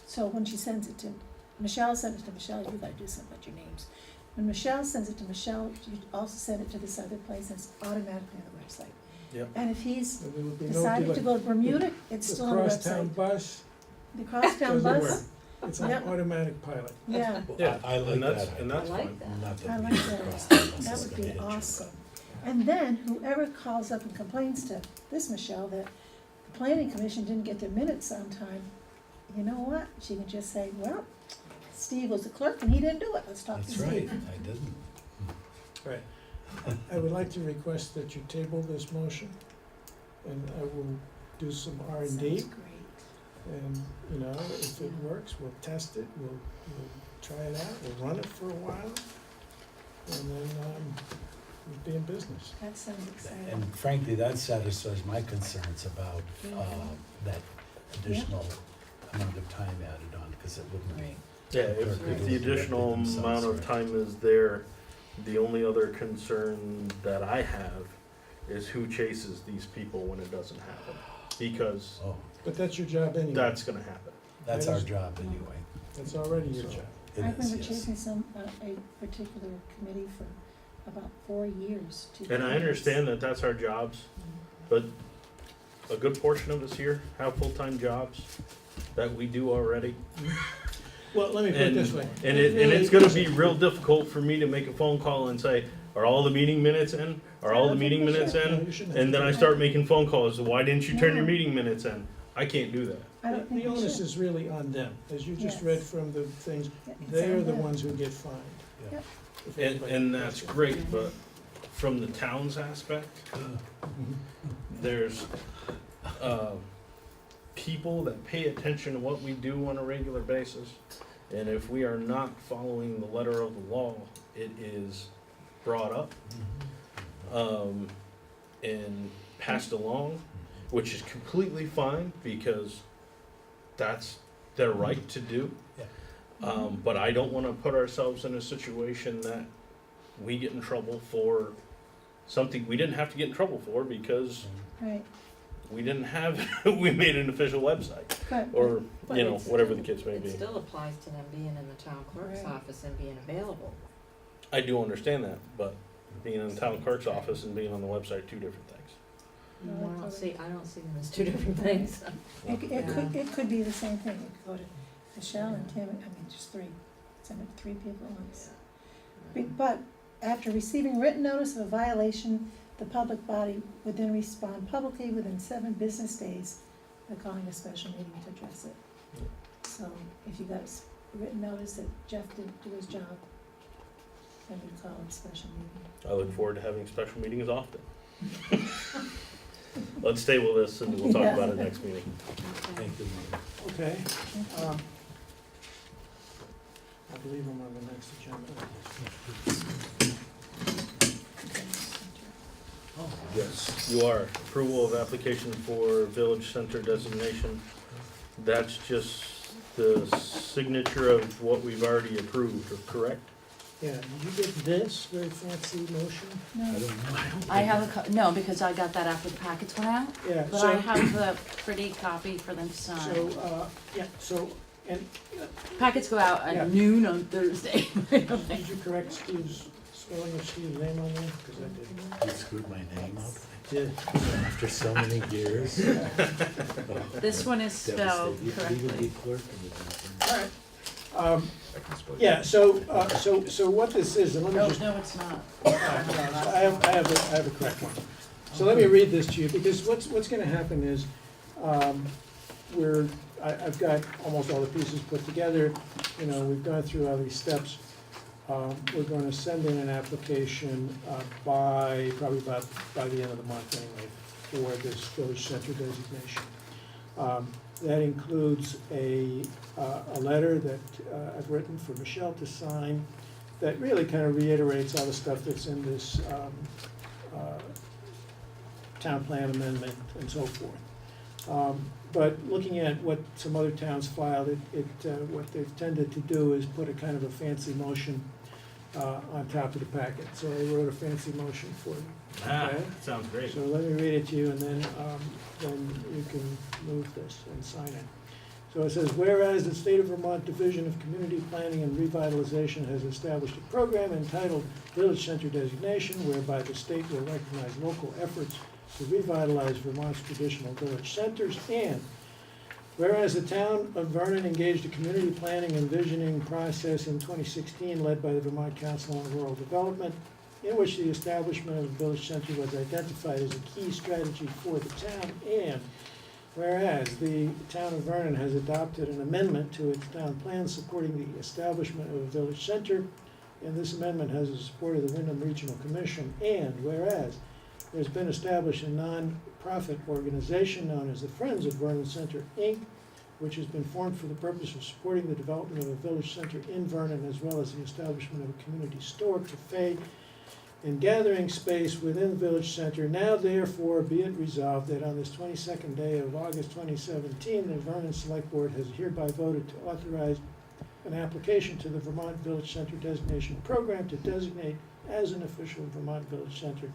G: So when she sends it to, Michelle sends it to Michelle, you gotta do something about your names. When Michelle sends it to Michelle, you also send it to this other place, and it's automatically on the website.
A: Yep.
G: And if he's
K: So there would be no
G: decided to
K: delay.
G: go to Bermuda, it's
K: The
G: still on the
K: crosstown
G: website.
K: bus
G: The crosstown
K: doesn't
G: bus,
K: work. It's an
G: Yep.
K: automatic pilot.
G: Yeah,
A: Yeah,
B: I like
A: and that's,
B: that.
A: and
I: I
A: that's
I: like
A: fine.
I: that.
B: Not
G: I
B: that
G: like
B: we
G: that.
B: cross the buses
G: That would
B: like
G: be
B: an idiot.
G: awesome. And then whoever calls up and complains to this Michelle that the planning commission didn't get their minutes on time, you know what? She can just say, well, Steve was the clerk and he didn't do it. Let's talk to
B: That's
G: Steve.
B: right, I didn't.
K: Right. I would like to request that you table this motion, and I will do some R and D.
G: Sounds great.
K: And, you know, if it works, we'll test it, we'll try it out, we'll run it for a while, and then, we'll be in business.
G: That sounds exciting.
B: And frankly, that satisfies my concerns about, that additional amount of time added on, because it wouldn't be.
A: Yeah, if the additional amount of time is there, the only other concern that I have is who chases these people when it doesn't happen. Because
B: Oh,
K: But that's your job anyway.
A: that's gonna happen.
B: that's our job anyway.
K: That's already your
B: So,
K: job.
B: it
G: I
B: is,
G: remember
B: yes.
G: chasing a particular committee for about 4 years.
A: And I understand that that's our jobs, but a good portion of us here have full-time jobs that we do already.
K: Well, let me put it this way.
A: And it's gonna be real difficult for me to make a phone call and say, are all the meeting minutes in? Are all the meeting minutes
K: No,
A: in?
K: you shouldn't have
A: And
K: to
A: then I
K: do
A: start making phone calls, why didn't you turn your
G: No.
A: meeting minutes in? I can't do that.
G: I don't
K: The
G: think we
K: onus
G: should.
K: is really on them, as you just
G: Yes.
K: read from the things,
G: Yeah, it's
K: they're
G: on
K: the
G: them.
K: ones who get fined.
B: Yeah.
K: If
A: And,
K: anybody
A: and that's
K: does it.
A: great, but from the town's aspect, there's, people that pay attention to what we do on a regular basis. And if we are not following the letter of the law, it is brought up, and passed along, which is completely fine because that's their right to do. But I don't wanna put ourselves in a situation that we get in trouble for something we didn't have to get in trouble for because
G: Right,
A: we didn't have, we made an official website,
G: but,
A: or,
I: But
A: you know,
I: it's
A: whatever the
I: still-
A: case may be.
I: It still applies to them being in the town clerk's
G: Right.
I: office and being available.
A: I do understand that, but being in the town clerk's office and being on the website, two different things.
G: No,
I: I don't
G: that's
I: see, I don't see them as two different things.
G: it could be the same thing. It could go to Michelle and Tim, I mean, just three, send it to 3 people at once. But after receiving written notice of a violation, the public body would then respond publicly within 7 business days by calling a special meeting to address it. So if you got a written notice that Jeff didn't do his job, then we'd call it a special meeting.
A: I look forward to having special meetings often. Let's table this and we'll talk
G: Yeah.
A: about it next meeting.
B: Thank you.
K: Okay, I believe I'm on the next agenda.
A: Yes, you are. Approval of application for village center designation. That's just the signature of what we've already approved, correct?
K: Yeah, did you get this very fancy motion?
B: I
G: No,
B: don't know.
J: I have no, because I got that after the packets went out,
K: Yeah,
J: but I have the pretty copy for them to sign.
K: so, and
J: Packets go out
K: Yeah.
J: at noon on Thursday.
K: did you correct Steve's, spelling of Steve's name on there? Because I did.
B: You screwed my name up
K: Did.
B: after so many years.
J: This one is spelled
B: Devastating. You could even
J: correctly.
B: be clerk in the town.
K: All right.
C: I can spell it.
K: Yeah, so what this is, and let me
J: No,
K: just,
J: no, it's not.
K: I have a correct one. So let me read this to you, because what's gonna happen is, I've got almost all the pieces put together, you know, we've gone through all these steps. We're gonna send in an application, probably by the end of the month anyway, for this village center designation. That includes a letter that I've written for Michelle to sign that really kind of reiterates all the stuff that's in this town plan amendment and so forth. But looking at what some other towns filed, what they've tended to do is put a kind of a fancy motion on top of the packet. So I wrote a fancy motion for you. Okay.
A: Sounds great.
K: So let me read it to you, and then you can move this and sign it. So it says, whereas the State of Vermont Division of Community Planning and Revitalization has established a program entitled Village Center Designation, whereby the state will recognize local efforts to revitalize Vermont's traditional village centers, and Whereas the town of Vernon engaged a community planning and visioning process in 2016 led by the Vermont Council on Rural Development, in which the establishment of the village center was identified as a key strategy for the town. And whereas the town of Vernon has adopted an amendment to its town plan supporting the establishment of a village center, and this amendment has the support of the Wyndham Regional Commission. And whereas there's been established a non-profit organization known as the Friends of Vernon Center, Inc., which has been formed for the purpose of supporting the development of a village center in Vernon, as well as the establishment of a community store, cafe, and gathering space within the village center. Now therefore be it resolved that on this 22nd day of August 2017, the Vernon Select Board has hereby voted to authorize an application to the Vermont Village Center Designation Program to designate as an official Vermont Village Center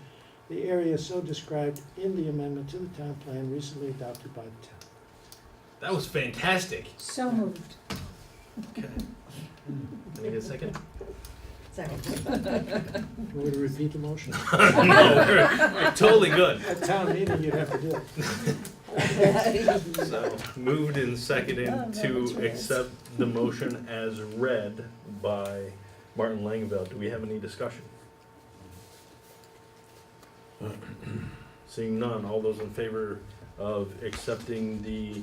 K: the area so described in the amendment to the town plan recently adopted by the town.
A: That was fantastic.
G: So moved.
A: Okay. Can I get a second?
I: Second.
K: You want to repeat the motion?
A: No, totally good.
K: At town meeting, you'd have to do it.
A: So, moved and seconded
G: Oh, that
A: to
G: was right.
A: accept the motion as read by Martin Langeveld. Do we have any discussion? Seeing none, all those in favor of accepting the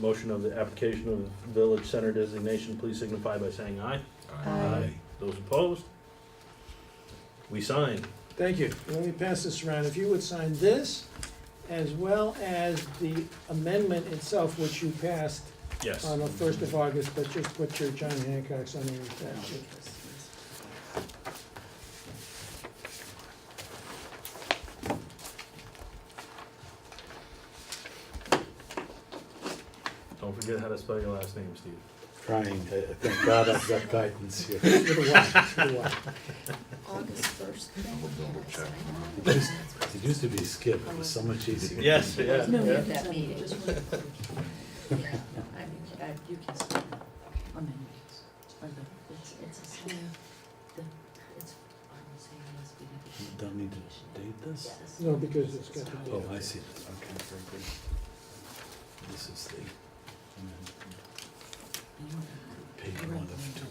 A: motion of the application of village center designation, please signify by saying aye.
I: Aye.
A: Those opposed? We sign.
K: Thank you. Let me pass this around. If you would sign this, as well as the amendment itself, which you passed
A: Yes.
K: on the 1st of August, but just put your John Hancock's underneath that.
A: Don't forget how to spell your last name, Steve.
B: Trying, thank God I've got guidance here.
K: Little while, little while.
I: August 1st.
B: It used to be Skip, it was so much easier.
A: Yes, yeah,
I: No,
A: yeah.
I: that meeting. Yeah, no, I mean, you can sign it. It's a sign, it's on the same as we have.
B: You don't need to date this?
I: Yes.
K: No, because it's got the
B: Oh,
K: date.
B: I see this, okay, very good. This is the page 1 of 2.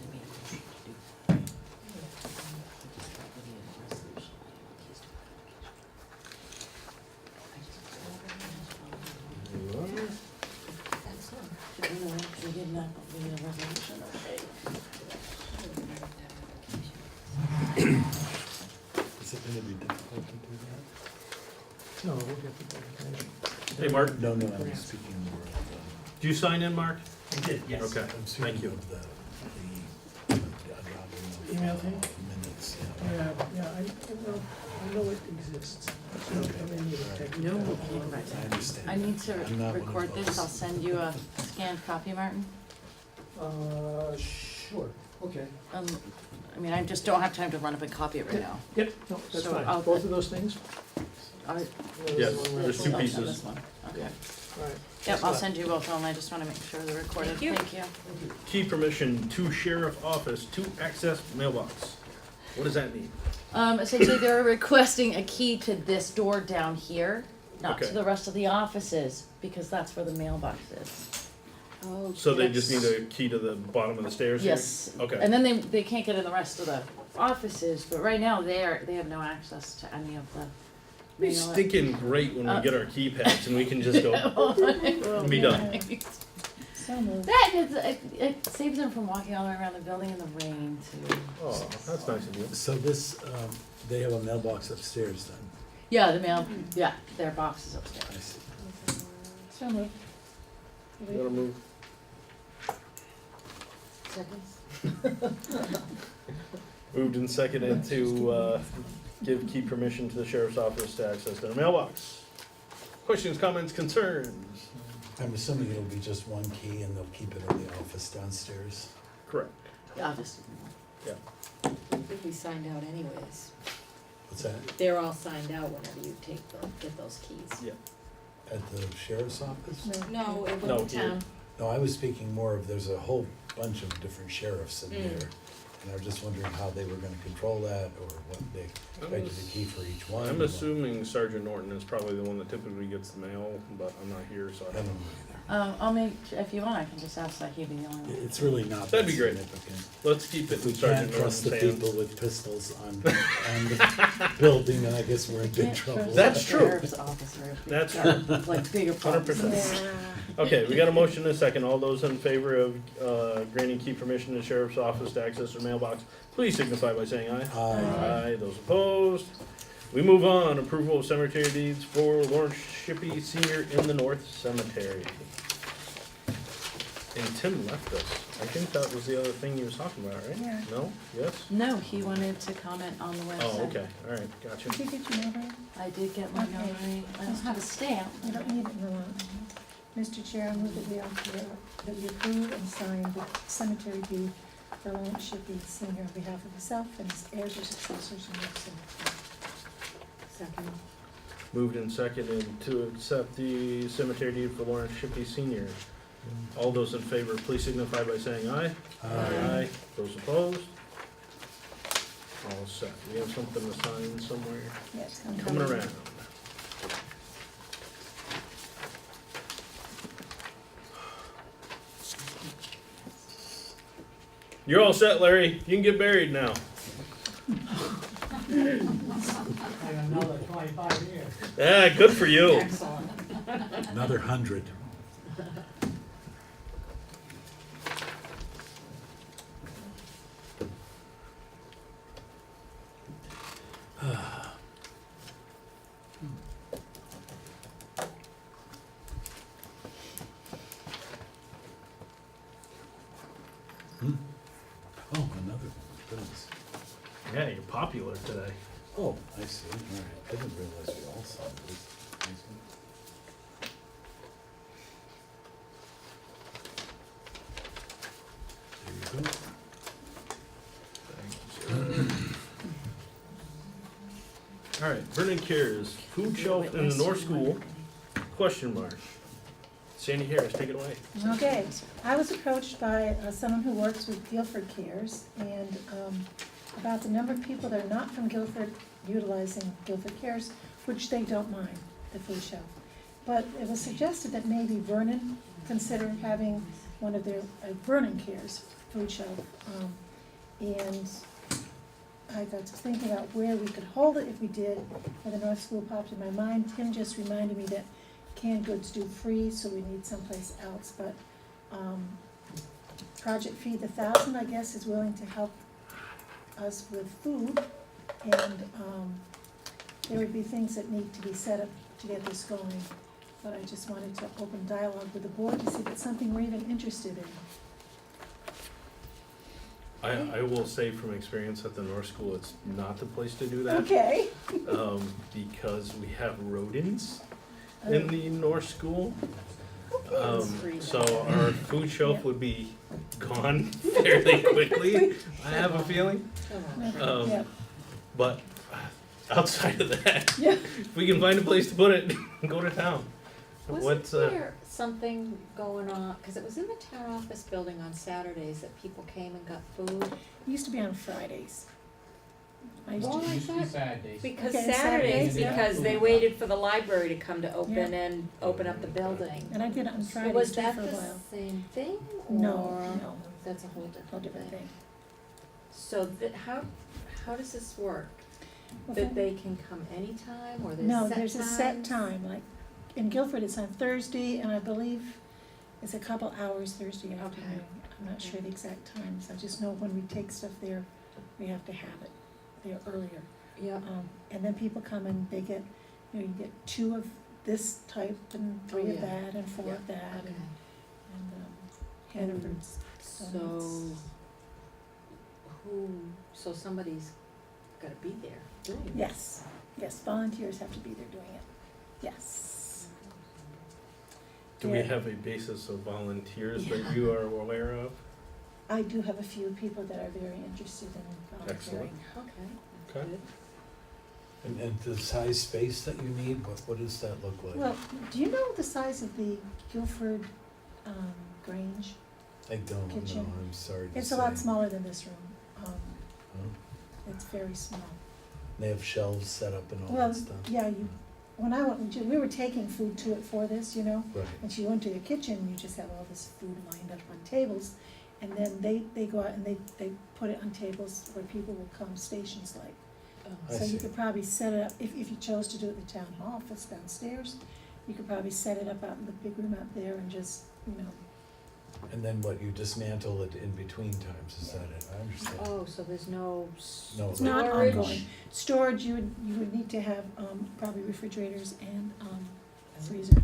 B: Is it gonna be difficult to do that?
K: No, we'll get the designation.
A: Hey, Mark,
B: No, no, I'm speaking more of
A: do you sign in, Mark?
K: I did,
A: Okay,
B: I'm
A: thank
B: speaking
A: you.
B: of the adopting of,
K: Email thing?
B: minutes,
K: Yeah, yeah, I know it exists. So I may need to take it
J: No,
K: down.
B: I understand.
J: I need to
B: I'm not one of
J: record this,
B: those.
J: I'll send you a scanned copy, Martin.
K: Sure, okay.
J: I mean, I just don't have time to run up and copy it right now.
K: Yep, no, that's
J: So
K: fine.
J: I'll-
K: Both of those things?
A: Yes, there's two
J: Oh,
A: pieces.
J: this one, okay.
K: All right.
J: Yep, I'll send you both of them, I just wanna make sure they're recorded,
I: Thank you.
J: thank you.
A: Key permission to sheriff office to access mailbox. What does that mean?
J: Essentially, they're requesting a key to this door down here, not to
A: Okay.
J: the rest of the offices, because that's where the mailbox is.
I: Oh,
A: So they just need
J: Yes.
A: a key to the bottom of the stairs here?
J: Yes.
A: Okay.
J: And then they can't get in the rest of the offices, but right now they have no access to any of the
A: Be
J: mail.
A: stinking great when we get our keypads and we can just go, and be done.
G: So moved.
J: That is, it saves them from walking all the way around the building in the rain too.
A: Oh, that's nice of you.
B: So this, they have a mailbox upstairs then?
J: Yeah, the mail, yeah, their box is
B: I
J: upstairs.
B: see.
G: So moved.
A: You wanna move?
I: Seconds?
A: Moved and seconded to, give key permission to the sheriff's office to access their mailbox. Questions, comments, concerns?
B: I'm assuming it'll be just one key and they'll keep it in the office downstairs.
A: Correct.
J: Yeah, I'll just,
I: They'll be signed out anyways.
B: What's that?
I: They're all signed out whenever you get those keys.
A: Yeah.
B: At the sheriff's office?
I: No, it
A: No,
I: was the
A: here.
I: town.
B: No, I was speaking more of, there's a whole bunch of different sheriffs in there. And I was just wondering how they were gonna control that, or what they expected to keep for each one.
A: I'm assuming Sergeant Norton is probably the one that typically gets the mail, but I'm not here, so I
B: I
A: don't
B: don't
A: know.
B: know either.
J: I'll make, if you want, I can just ask that he be the only one.
B: It's really not
A: That'd
B: that
A: be great.
B: significant.
A: Let's keep it
B: If we
A: in
B: can't
A: Sergeant
B: trust the
A: Norton's hands.
B: people with pistols on the building, then I guess we're in big
J: Can't
B: trouble.
J: trust
A: That's
J: the
A: true.
J: sheriff's officer if
A: That's
J: they've got, like bigger problems.
A: 100%.
G: Yeah.
A: Okay, we got a motion and a second. All those in favor of granting key permission to sheriff's office to access their mailbox, please signify by saying aye.
G: Aye.
A: Those opposed. We move on. Approval of cemetery deeds for Lawrence Shippey Senior in the North Cemetery. And Tim left us. I think that was the other thing he was talking about, right?
G: Yeah.
A: No? Yes?
J: No, he wanted to comment on the website.
A: Oh, okay. All right. Gotcha.
G: Did you get your notary?
J: I did get my
G: Okay.
J: notary, I don't have a stamp.
G: You don't need it, no. Mr. Chair, I move that we approve and sign the cemetery deed for Lawrence Shippey Senior on behalf of himself and his heirs or successors in the cemetery.
I: Second.
A: Moved and seconded to accept the cemetery deed for Lawrence Shippey Senior. All those in favor, please signify by saying aye.
G: Aye.
A: Those opposed? All set. We have something to sign somewhere.
G: Yeah, it's
A: Coming around. You're all set, Larry. You can get buried now.
K: Another 25 years.
A: Yeah, good for you.
J: Excellent.
B: Another 100. Oh, another one. Goodness.
A: Yeah, you're popular today.
B: Oh, I see. All right. I didn't realize we all saw this. There you go.
A: All right, Vernon Cares, food shelf in the North School, question mark. Sandy Harris, take it away.
G: Okay, I was approached by someone who works with Guilford Cares and about the number of people that are not from Guilford utilizing Guilford Cares, which they don't mind, the food shelf. But it was suggested that maybe Vernon consider having one of their Vernon Cares food shelf. And I got to thinking about where we could hold it if we did, and the North School popped in my mind. Tim just reminded me that canned goods do freeze, so we need someplace else, but, Project Feed the 1,000, I guess, is willing to help us with food, and, there would be things that need to be set up to get this going, but I just wanted to open dialogue with the board to see if it's something we're even interested in.
A: I will say from experience at the North School, it's not the place to do that.
G: Okay.
A: Because we have rodents in the North School. So our food shelf would be gone fairly quickly, I have a feeling.
G: Yeah.
A: But outside of that,
G: Yeah.
A: if we can find a place to put it, go to town. What's,
I: Wasn't there something going on, cause it was in the town office building on Saturdays that people came and got food?
G: It used to be on Fridays. I used
I: Well,
G: to,
I: I thought,
K: Saturdays.
I: because
G: Okay,
I: Saturdays,
G: Saturdays, yeah.
I: because they waited for the library to come to open and open up the building.
G: and I did it on
I: Was
G: Fridays too
I: that
G: for a
I: the
G: while.
I: same thing,
G: No,
I: or?
G: no,
I: That's a whole
G: whole
I: different
G: different
I: thing.
G: thing.
I: So how does this work?
G: Well,
I: That they can come anytime, or there's set
G: No,
I: times?
G: there's a set time, like, in Guilford, it's on Thursday, and I believe it's a couple hours Thursday afternoon. I'm not sure the exact times, I just know when we take stuff there, we have to have it there earlier.
I: Yeah,
G: And then people come and they get, you get 2 of this type and 3
I: Oh,
G: of
I: yeah.
G: that and 4
I: Yeah,
G: of that
I: okay.
G: and Hannaford's.
I: So somebody's gotta be there doing it.
G: Yes, yes, volunteers have to be there doing it, yes.
A: do we
G: Yeah.
A: have a basis of volunteers that you are aware of?
G: I do have a few people that are very interested in volunteering.
A: Excellent.
I: Okay.
A: Okay.
I: Good.
B: And the size space that you need, what does that look like?
G: Well, do you know the size of the Guilford Grange?
B: I don't know,
G: kitchen.
B: I'm sorry to say.
G: It's a lot smaller than this room. it's very small.
B: They have shelves set up and all
G: Well,
B: that stuff.
G: yeah, when I went, we were taking food to it for this, you know,
B: Right.
G: and she went to the kitchen, you just have all this food lined up on tables, and then they go out and they put it on tables where people will come, stations like.
B: I
G: So you
B: see.
G: could probably set it up, if you chose to do it in the town hall, if it's downstairs, you could probably set it up out in the big room out there and just, you know,
B: And then what, you dismantle it in between times, is that it? I understand.
I: Oh, so there's no
B: No,
G: it's not
I: storage?
G: ongoing. Storage, you would need to have, probably refrigerators and, freezer,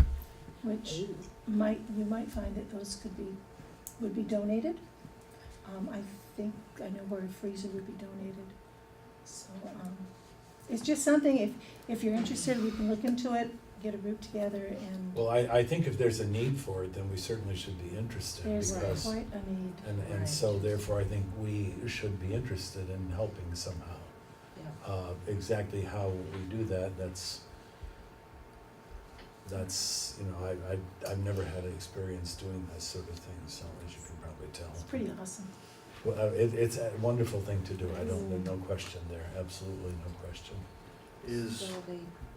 G: which you might find that those would be donated. I think, I know where a freezer would be donated. So, it's just something, if you're interested, we can look into it, get a group together, and
B: Well, I think if there's a need for it, then we certainly should be interested,
G: there's
B: because,
G: quite a need.
B: and so therefore I think we should be interested in helping somehow.
I: Yeah.
B: Exactly how we do that, that's, you know, I've never had experience doing that sort of thing, so as you can probably tell.
G: It's pretty awesome.
B: Well, it's a wonderful thing to do, there's no question there, absolutely no question.
A: Is,
I: So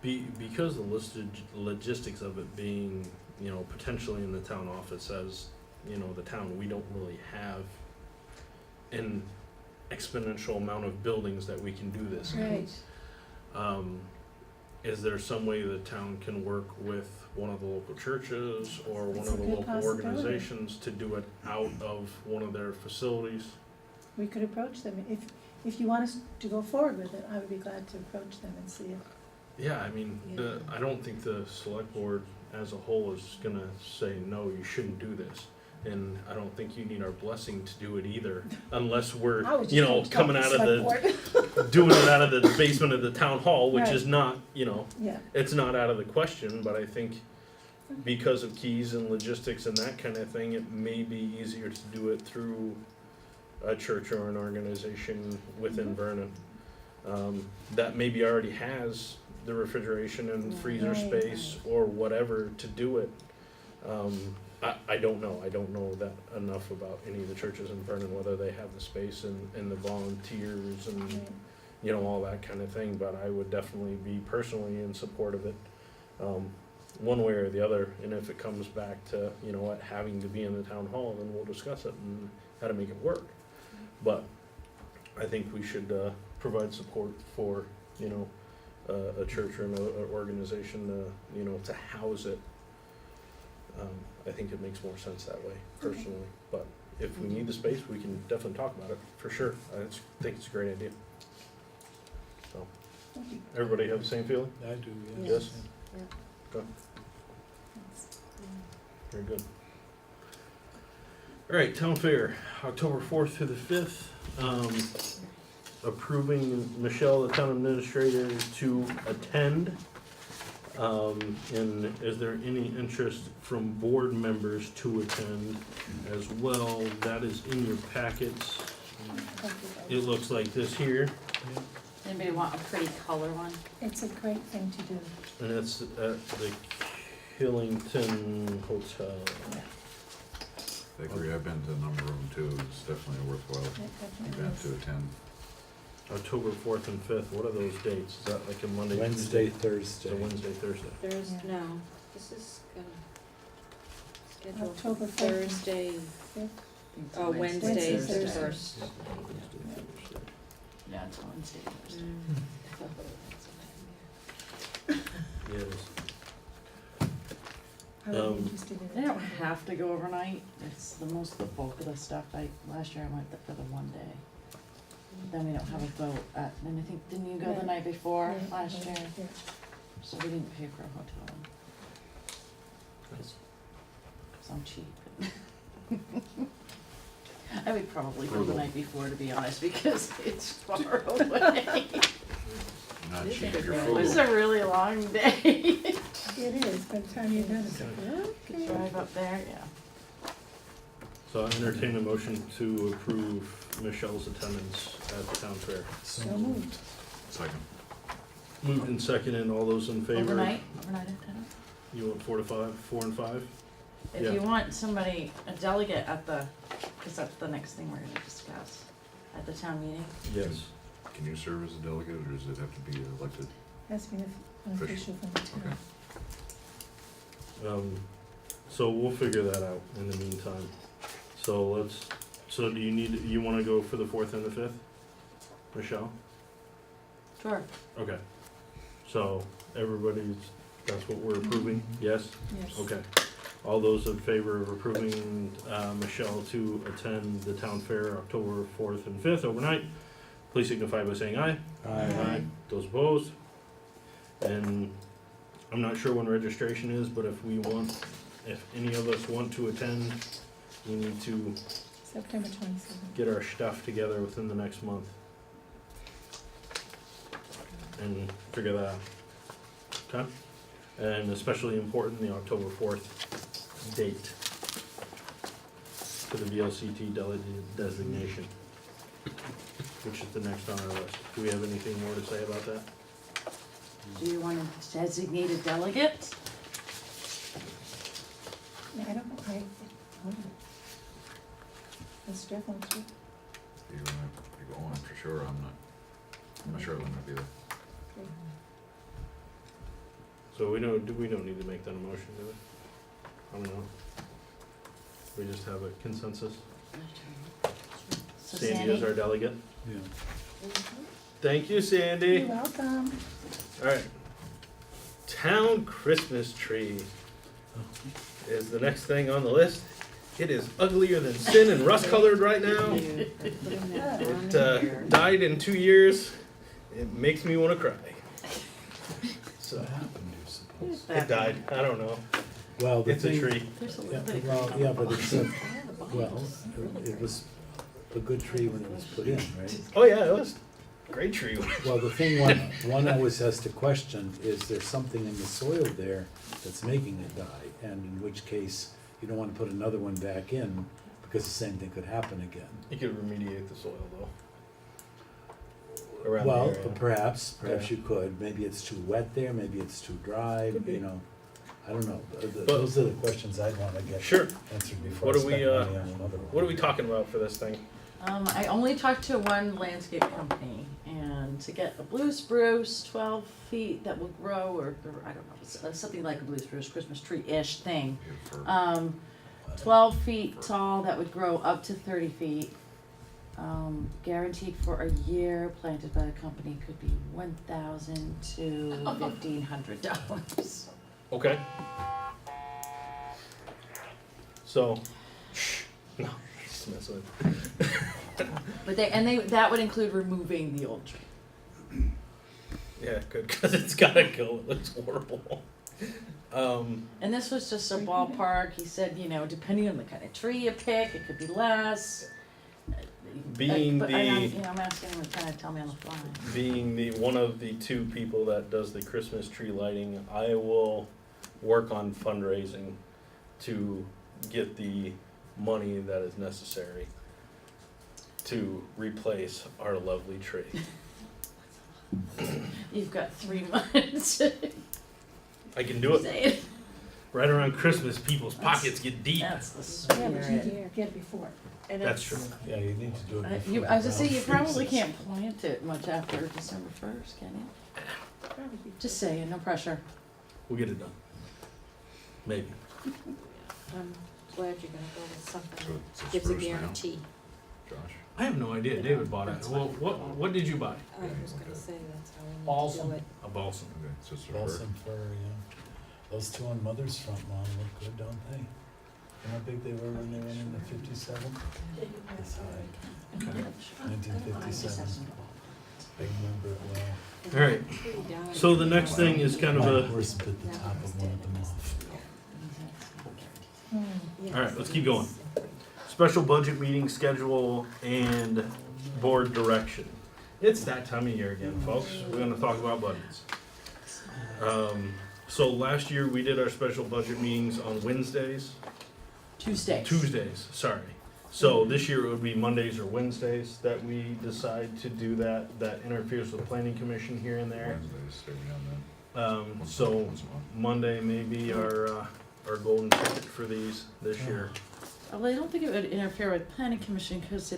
I: they,
A: because the listed logistics of it being, you know, potentially in the town office as, you know, the town, we don't really have an exponential amount of buildings that we can do this in.
G: Right.
A: Is there some way the town can work with one of the local churches or one
G: It's
A: of
G: a
A: the
G: good
A: local
G: possibility.
A: organizations to do it out of one of their facilities?
G: We could approach them. If you want us to go forward with it, I would be glad to approach them and see if,
A: Yeah, I mean, I don't think the select board as a whole is gonna say, no, you shouldn't do this. And I don't think you need our blessing to do it either, unless we're,
G: I would
A: you
G: just
A: know,
G: like to talk
A: coming
G: to
A: out of
G: select
A: the,
G: board.
A: doing it out of the basement of the town hall, which
G: Right.
A: is not, you know,
G: Yeah,
A: it's not out of the question, but I think because of keys and logistics and that kind of thing, it may be easier to do it through a church or an organization within
G: Mhm.
A: Vernon. That maybe already has the refrigeration and freezer
G: Right.
A: space or whatever to do it. I don't know, I don't know that enough about any of the churches in Vernon, whether they have the space and the volunteers and,
G: right.
A: you know, all that kind of thing, but I would definitely be personally in support of it, one way or the other, and if it comes back to, you know what, having to be in the town hall, then we'll discuss it and how to make it work. But I think we should, provide support for, you know, a church or an organization, you know, to house it. I think it makes more sense that way, personally, but if we need the space, we can definitely talk about it, for sure, think it's a great idea. So,
G: Thank you.
A: everybody have the same feeling?
B: I do,
A: Yes.
I: yeah.
A: Okay, very good. All right, town fair, October 4th through the 5th. Approving Michelle, the town administrator, to attend. And is there any interest from board members to attend as well? That is in your packets.
G: Thank you,
A: It looks like this here,
J: Anybody want a pretty color one?
G: It's a great thing to do.
A: and it's at the Killington Hotel.
C: I agree, I've been to a number of them too, it's definitely a worthwhile
G: It definitely
C: event
G: is.
C: to attend.
A: October 4th and 5th, what are those dates? Is that like a Monday?
B: Wednesday,
A: Tuesday?
B: Thursday.
A: So Wednesday, Thursday.
I: There's,
G: Yeah.
I: no, this is gonna schedule
G: October 5th.
I: Thursday, oh, Wednesday
G: Wednesday,
I: is the
G: Thursday.
I: first.
J: Yeah, it's Wednesday, Thursday.
A: Yes.
G: I would be
A: Um,
G: interested in
J: They don't
G: attending.
J: have to go overnight, it's the most of the bulk of the stuff, last year I went for the one day. Then we don't have a vote and I think, didn't you go the
G: Right.
J: night before,
G: Yeah,
J: last year?
G: yeah.
J: So we didn't pay for a hotel. Cause I'm cheap. I would probably go the night before, to be honest, because it's far away.
C: Not cheap, you're
J: It
C: full.
J: was a really long day.
G: It is, by the time you're done, it's like, okay.
J: Drive up there, yeah.
A: So I entertain a motion to approve Michelle's attendance at the town fair.
G: So moved.
C: Second.
A: Moved and seconded, all those in favor?
J: Overnight attendance?
A: You want 4 to 5, 4 and 5?
J: If
A: Yeah.
J: you want somebody, a delegate at the, cause that's the next thing we're gonna discuss, at the town meeting.
A: Yes.
C: Can you serve as a delegate, or does it have to be elected?
G: Has to be an official from the town.
C: Okay.
A: So we'll figure that out in the meantime. So do you wanna go for the 4th and the 5th? Michelle?
J: Sure.
A: Okay. So that's what we're approving, yes?
G: Yes.
A: Okay. All those in favor of approving Michelle to attend the town fair October 4th and 5th overnight, please signify by saying aye.
J: Aye.
A: Those opposed? And I'm not sure when registration is, but if any of us want to attend, we need to
G: September 27th.
A: get our stuff together within the next month. And figure that out. Okay? And especially important, the October 4th date for the VLCT designation, which is the next on our list. Do we have anything more to say about that?
J: Do you want to designate a delegate?
G: Yeah, I don't know, I don't know. Mr. Jeff wants to.
C: You're gonna be going for sure, I'm not sure I'm gonna be there.
A: So we don't need to make that a motion, do we? I don't know. We just have a consensus.
J: So
A: Sandy is our delegate.
B: Yeah.
A: Thank you, Sandy.
G: You're welcome.
A: Alright. Town Christmas tree is the next thing on the list. It is uglier than sin and rust colored right now. It died in 2 years. It makes me want to cry. So,
B: What happened, you're supposed
A: it died. I don't know.
B: Well, the
A: It's a
B: thing,
A: tree.
J: There's a
B: yeah,
J: little bit of
B: well,
J: green
B: yeah,
J: on the
B: but it's
J: bottom.
B: well, it was a good tree when it was put in, right?
A: Oh yeah, it was a great tree.
B: Well, the thing one always has to question, is there something in the soil there that's making it die? And in which case, you don't wanna put another one back in, because the same thing could happen again.
A: You could remediate the soil though. Around
B: Well,
A: the area.
B: perhaps
A: Yeah.
B: you could, maybe it's too wet there, maybe it's too dry,
A: Could be.
B: you know, I don't know.
A: But-
B: Those are the questions I'd wanna get
A: Sure.
B: answered before
A: What
B: I
A: do we,
B: spend money on another one.
A: What are we talking about for this thing?
J: I only talked to one landscape company, and to get a blue spruce, 12 feet that will grow, or I don't know, something like a blue spruce, Christmas tree-ish thing.
C: Here for-
J: 12 feet tall, that would grow up to 30 feet. Guaranteed for a year, planted by the company, could be $1,000 to $1,500.
A: Okay. So, no, just mess with it.
J: But that would include removing the old tree.
A: Yeah, good, because it's gotta go. It looks horrible.
J: And this was just a ballpark. He said, depending on the kind of tree you pick, it could be less.
A: Being
J: But
A: the
J: I'm asking him to kind of tell me on the fly.
A: being the one of the two people that does the Christmas tree lighting, I will work on fundraising to get the money that is necessary to replace our lovely tree.
J: You've got 3 months.
A: I can do it.
J: Say it.
A: Right around Christmas, people's pockets get deep.
J: That's the
G: Yeah, but you
J: spirit.
G: did get it before.
J: And
A: That's
J: it's-
A: true.
B: Yeah, you need to do it before.
J: I was just saying, you
B: the ground
J: probably
B: freezes.
J: can't plant it much after December 1st, can you?
G: Probably.
J: Just saying, no pressure.
A: We'll get it done. Maybe.
I: I'm glad you're gonna go with something
C: So
I: that
C: it's a
I: gives a
C: spruce now?
I: guarantee.
C: Josh?
A: I have no idea. David bought it.
I: That's
A: Well,
I: fine.
A: what did you buy?
I: I was gonna say that's how we need to
K: Balsam.
I: do it.
A: A balsam.
C: Okay, so it's a
B: Balsam fir, yeah. Those two on Mother's front lawn look good, don't they? You know how big they were when they went into 57? That's high. 1957. I remember it well.
A: All right. So the next thing is kind of
B: My
A: a.
B: horse bit the top of one of them off.
A: All right, let's keep going. Special budget meeting schedule and board direction. It's that time of year again, folks. We're gonna talk about budgets. So last year, we did our special budget meetings on Wednesdays, Tuesdays, sorry. So this year it would be Mondays or Wednesdays that we decide to do that. That interferes with planning commission here and there.
C: Wednesdays, every now and then.
A: So
C: Once a month.
A: Monday may be our golden ticket for these this year.
J: Well, I don't think it would interfere with planning commission, because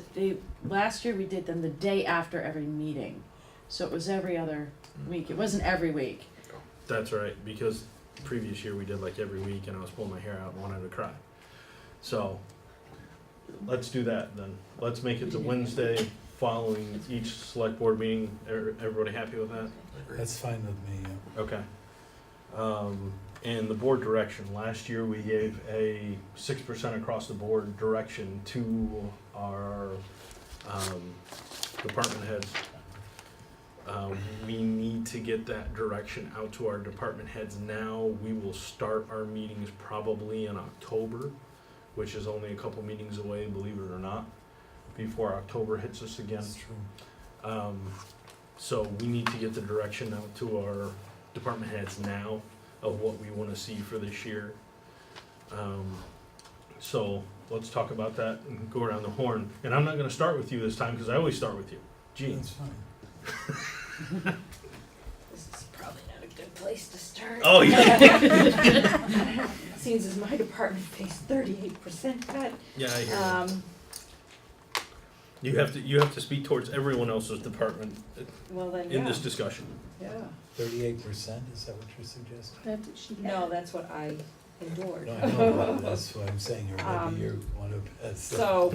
J: last year we did them the day after every meeting. So it was every other week, it wasn't every week.
A: That's right, because previous year we did like every week and I was pulling my hair out and wanted to cry. So, let's do that then. Let's make it the Wednesday following each select board meeting. Everybody happy with that?
B: That's fine with me, yeah.
A: Okay. And the board direction, last year we gave a 6% across the board direction to our, department heads. We need to get that direction out to our department heads now. We will start our meetings probably in October, which is only a couple meetings away, believe it or not, before October hits us again.
B: That's true.
A: So we need to get the direction out to our department heads now of what we wanna see for this year. So let's talk about that and go around the horn. And I'm not gonna start with you this time, cause I always start with you. Gene.
B: That's fine.
I: This is probably not a good place to start.
A: Oh, yeah.
I: Seems as my department faced 38% cut.
A: Yeah, I hear you. You have to speak towards everyone else's department
I: Well then,
A: in this discussion.
I: yeah.
B: 38%, is that what you're suggesting?
G: That's what she had.
I: No, that's what I endured.
B: No, I know, but that's what I'm saying, or
I: Um,
B: maybe you want to pass.
I: So,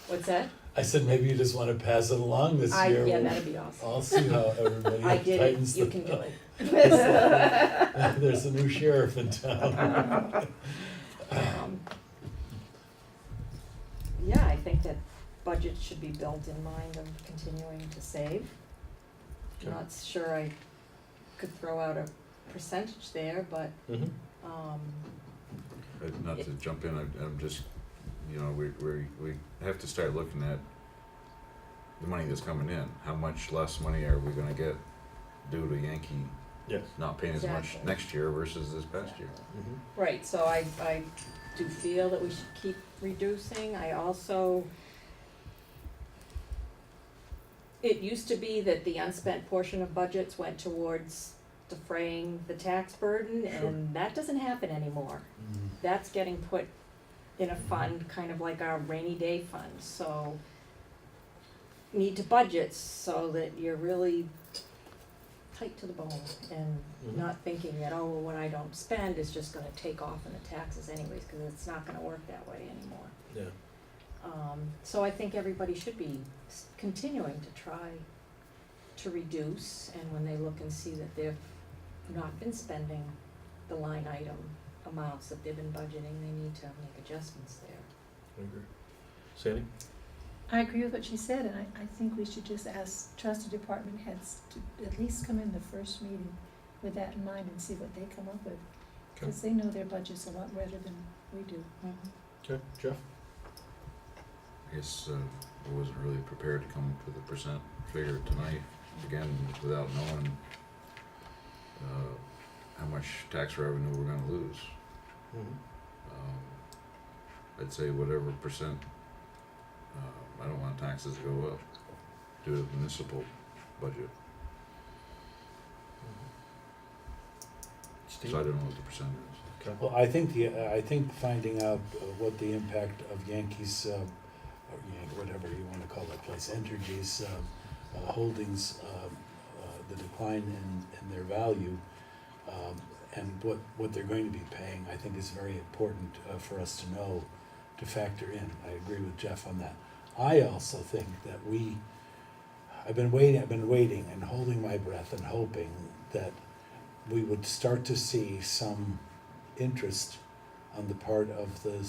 I: what's that?
B: I said maybe you just want to pass it along this year.
I: Yeah, that'd be awesome.
B: I'll see how everybody
I: I did it,
B: tightens
I: you
B: the
I: can do it.
B: There's a new sheriff in town.
I: Yeah, I think that budgets should be built in mind of continuing to save. I'm
A: Okay.
I: not sure I could throw out a percentage there, but,
A: Mhm.
C: Not to jump in, I'm just, you know, we have to start looking at the money that's coming in. How much less money are we gonna get due to Yankee
A: Yes.
C: not paying as much
I: Exactly.
C: next year versus this past year?
I: right, so I do feel that we should keep reducing. I also, it used to be that the unspent portion of budgets went towards defraying the tax burden,
A: Sure.
I: and that doesn't happen anymore. That's getting put in a fund, kind of like our rainy day fund, so need to budget so that you're really tight to the bone and
A: Mhm.
I: not thinking that, oh, well, what I don't spend is just gonna take off in the taxes anyways, cause it's not gonna work that way anymore.
A: Yeah.
I: So I think everybody should be continuing to try to reduce, and when they look and see that they've not been spending the line item amounts that they've been budgeting, they need to make adjustments there.
A: I agree. Sandy?
G: I agree with what she said, and I think we should just ask trusted department heads to at least come in the first meeting with that in mind and see what they come up with. Because they know their budgets a lot better than we do.
A: Okay, Jeff?
C: I guess I wasn't really prepared to come up with a percent figure tonight, again, without knowing how much tax revenue we're gonna lose. I'd say whatever percent, I don't want taxes to go up due to the municipal budget,
A: Steve?
C: so I don't know what the percent is.
A: Okay.
B: Well, I think finding out what the impact of Yankees, or whatever you want to call that place, Entergy's holdings, the decline in their value, and what they're going to be paying, I think is very important for us to know, to factor in. I agree with Jeff on that. I also think that I've been waiting and holding my breath and hoping that we would start to see some interest on the part of the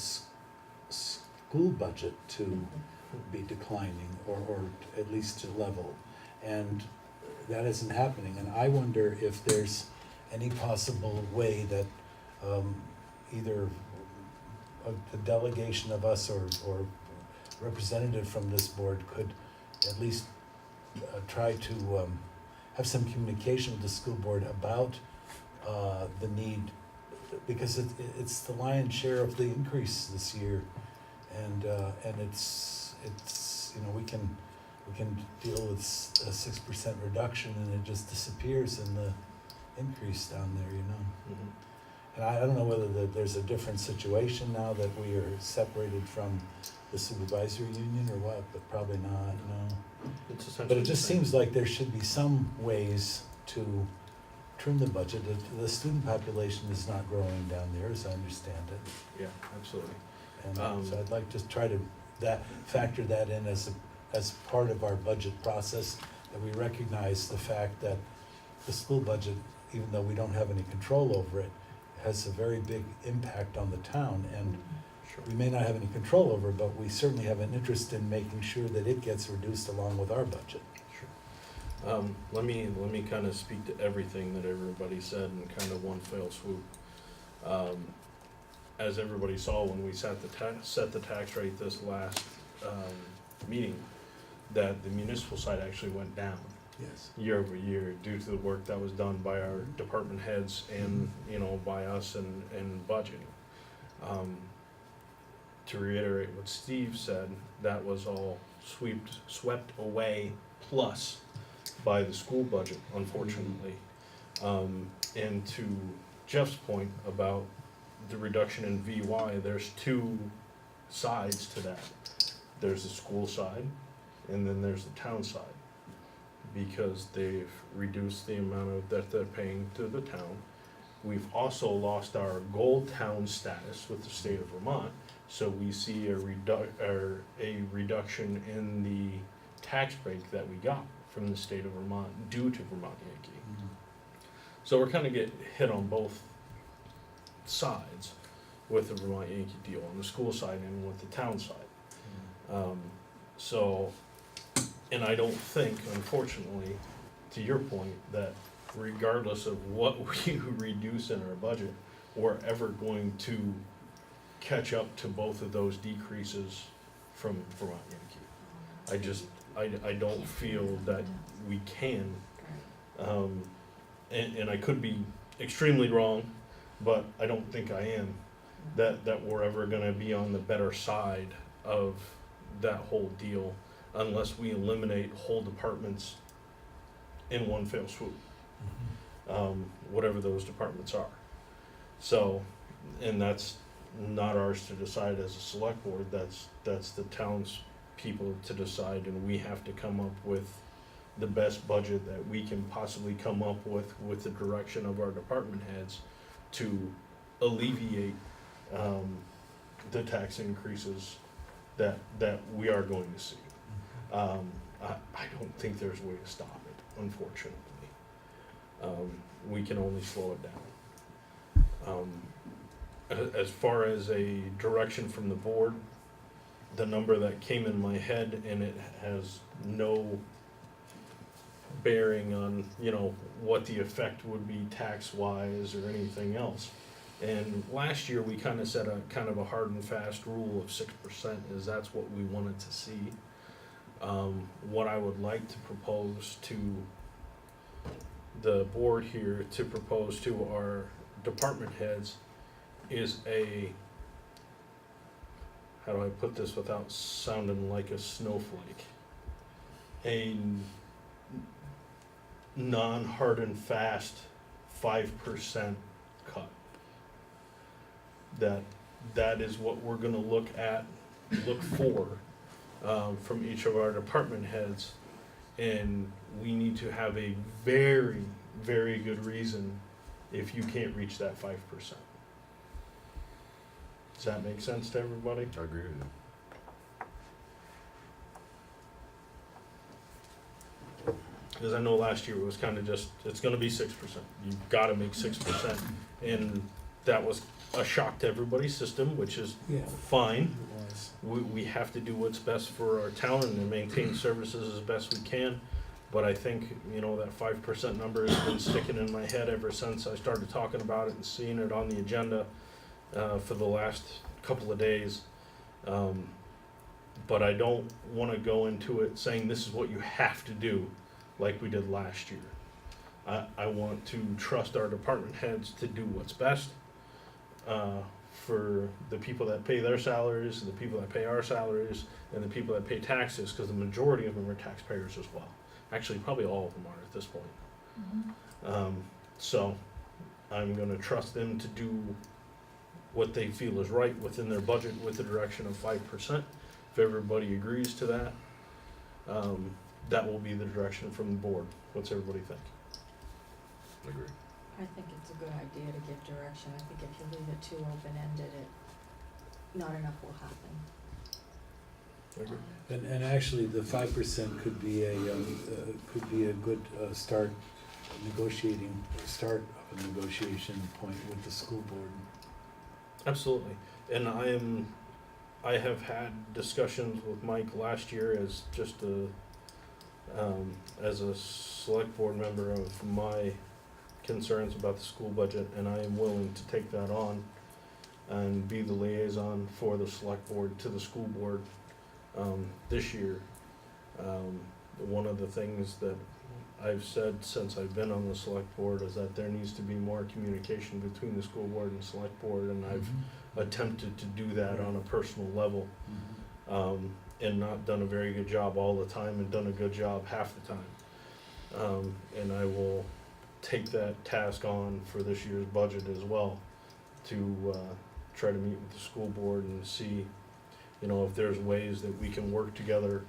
B: school budget to be declining or at least to level. And that isn't happening. And I wonder if there's any possible way that either a delegation of us or representative from this board could at least try to have some communication with the school board about the need, because it's the lion's share of the increase this year, and it's we can deal with a 6% reduction and it just disappears in the increase down there, And I don't know whether there's a different situation now that we are separated from the supervisory union or what, but probably not, no.
A: It's essentially.
B: But it just
A: the same.
B: seems like there should be some ways to trim the budget. The student population is not growing down there, as I understand it.
A: Yeah, absolutely.
B: And
A: Um,
B: so I'd like to try to factor that in as part of our budget process, that we recognize the fact that the school budget, even though we don't have any control over it, has a very big impact on the town, and
A: Sure.
B: we may not have any control over it, but we certainly have an interest in making sure that it gets reduced along with our budget.
A: Sure. Let me kind of speak to everything that everybody said in kind of one fell swoop. As everybody saw when we set the tax rate this last, meeting, that the municipal side actually went down
B: Yes.
A: year over year due to the work that was done by our department heads and, you know, by us and budgeting. To reiterate what Steve said, that was all swept away plus by the school budget, unfortunately. And to Jeff's point about the reduction in VY, there's two sides to that. There's the school side, and then there's the town side. Because they've reduced the amount of that they're paying to the town. We've also lost our gold town status with the state of Vermont, so we see a reduction in the tax break that we got from the state of Vermont due to Vermont Yankee. So we're kind of getting hit on both sides with the Vermont Yankee deal, on the school side and with the town side. So, and I don't think, unfortunately, to your point, that regardless of what we reduce in our budget, we're ever going to catch up to both of those decreases from Vermont Yankee. I don't feel that we can. And I could be extremely wrong, but I don't think I am, that we're ever gonna be on the better side of that whole deal unless we eliminate whole departments in one fell swoop, whatever those departments are. So, and that's not ours to decide as a select board, that's the town's people to decide, and we have to come up with the best budget that we can possibly come up with the direction of our department heads to alleviate the tax increases that we are going to see. I don't think there's a way to stop it, unfortunately. We can only slow it down. As far as a direction from the board, the number that came in my head, and it has no bearing on, you know, what the effect would be tax-wise or anything else. And last year, we kind of set a kind of a hard and fast rule of 6%, is that's what we wanted to see. What I would like to propose to the board here, to propose to our department heads, is how do I put this without sounding like a snowflake? A non-hard and fast 5% cut. That is what we're gonna look for from each of our department heads, and we need to have a very, very good reason if you can't reach that 5%. Does that make sense to everybody?
C: I agree with you.
A: Because I know last year it was kind of just, it's gonna be 6%. You've gotta make 6%. And that was a shock to everybody's system, which is
B: Yeah.
A: fine.
B: It was.
A: We have to do what's best for our town and to maintain services as best we can. But I think, you know, that 5% number has been sticking in my head ever since I started talking about it and seeing it on the agenda for the last couple of days. But I don't want to go into it saying this is what you have to do like we did last year. I want to trust our department heads to do what's best for the people that pay their salaries, the people that pay our salaries, and the people that pay taxes, because the majority of them are taxpayers as well. Actually, probably all of them are at this point. So, I'm gonna trust them to do what they feel is right within their budget with the direction of 5%. If everybody agrees to that, that will be the direction from the board. What's everybody think?
C: Agree.
I: I think it's a good idea to give direction. I think if you leave it too open-ended, not enough will happen.
A: Agree.
B: And actually, the 5% could be a good start of a negotiation point with the school board.
A: Absolutely. And I have had discussions with Mike last year as just as a select board member of my concerns about the school budget, and I am willing to take that on and be the liaison for the select board to the school board this year. One of the things that I've said since I've been on the select board is that there needs to be more communication between the school board and select board, and I've attempted to do that on a personal level, and not done a very good job all the time, and done a good job half the time. And I will take that task on for this year's budget as well, to try to meet with the school board and see, if there's ways that we can work together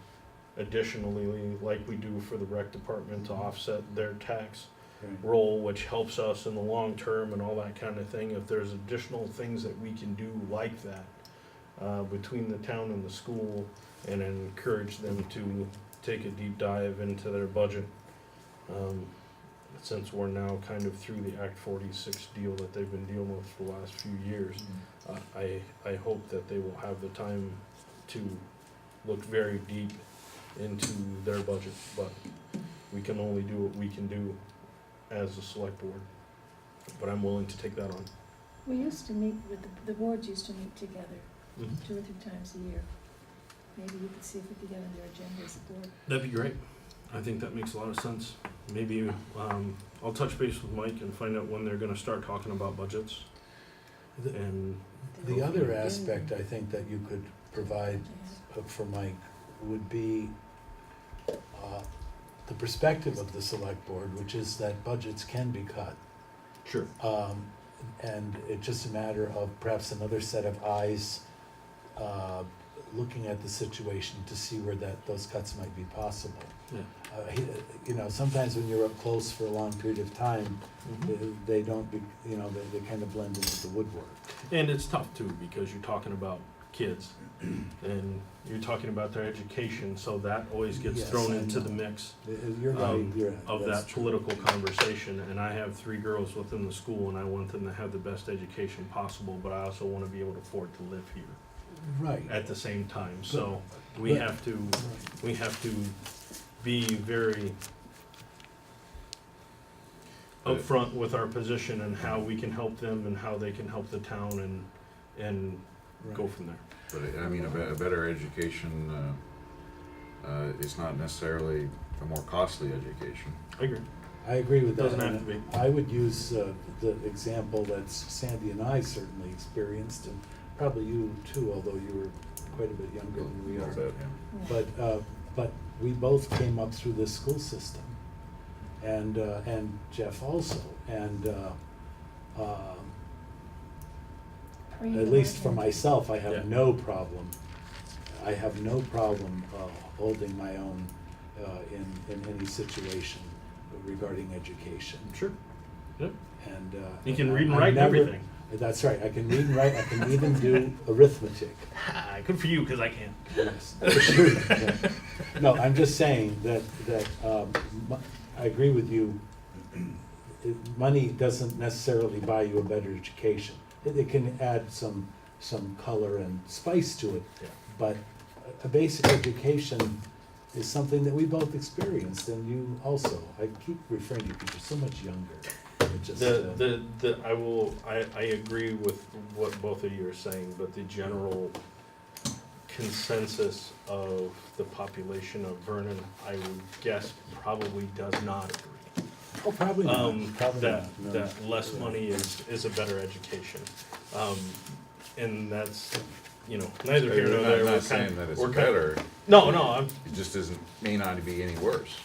A: additionally, like we do for the rec department, to offset their tax role, which helps us in the long term and all that kind of thing. If there's additional things that we can do like that between the town and the school, and encourage them to take a deep dive into their budget, since we're now kind of through the Act 46 deal that they've been dealing with for the last few years, I hope that they will have the time to look very deep into their budget, but we can only do what we can do as a select board. But I'm willing to take that on.
G: We used to meet with, the boards used to meet together
A: Mhm.
G: 2 or 3 times a year. Maybe we could see if we could get on their agenda as a board.
A: That'd be great. I think that makes a lot of sense. Maybe I'll touch base with Mike and find out when they're gonna start talking about budgets.
B: The-
A: And
B: The other aspect I think that you could provide for Mike would be the perspective of the select board, which is that budgets can be cut.
A: sure,
B: And it's just a matter of perhaps another set of eyes looking at the situation to see where those cuts might be possible.
A: yeah.
B: Sometimes when you're up close for a long period of time,
A: Mhm.
B: they don't be, they kind of blend into the woodwork.
A: And it's tough too, because you're talking about kids and you're talking about their education, so that always gets
B: Yes,
A: thrown
B: I
A: into
B: know.
A: the mix
B: You're right,
A: of
B: that's
A: that
B: true.
A: political conversation. And I have 3 girls within the school, and I want them to have the best education possible, but I also want to be able to afford to live here
B: Right.
A: at the same time. So we
B: but-
A: have to
B: Right.
A: we have to be very upfront with our position and how we can help them and how they can help the town, and go
B: Right.
A: from there.
C: But I mean, a better education is not necessarily a more costly education.
A: I agree.
B: I agree with that.
A: Doesn't have to be.
B: I would use the example that Sandy and I certainly experienced, and probably you too, although you were quite a bit younger than we
C: Little
B: are.
C: bit, yeah.
B: But we both came up through this school system, and Jeff also, and at least for myself, I
A: Yeah.
B: have no problem. I have no problem holding my own in any situation regarding education.
A: Sure. Yep.
B: And
A: You can read and
B: I
A: write and
B: never-
A: everything.
B: That's right. I can read and write. I can even do arithmetic.
A: Good for you, because I can't.
B: Yes, for sure. Yeah. No, I'm just saying that I agree with you. Money doesn't necessarily buy you a better education. It can add some color and spice to it.
A: Yeah.
B: But a basic education is something that we both experienced, and you also. I keep referring to you because you're so much younger. It just,
A: I agree with what both of you are saying, but the general consensus of the population of Vernon, I would guess, probably does not agree.
B: oh, probably not. Probably
A: That
B: not. No.
A: that less money is a better education. And that's, neither here nor there.
C: I'm
A: We're
C: not saying that it's
A: we're
C: better,
A: No,
C: it just may not be any worse.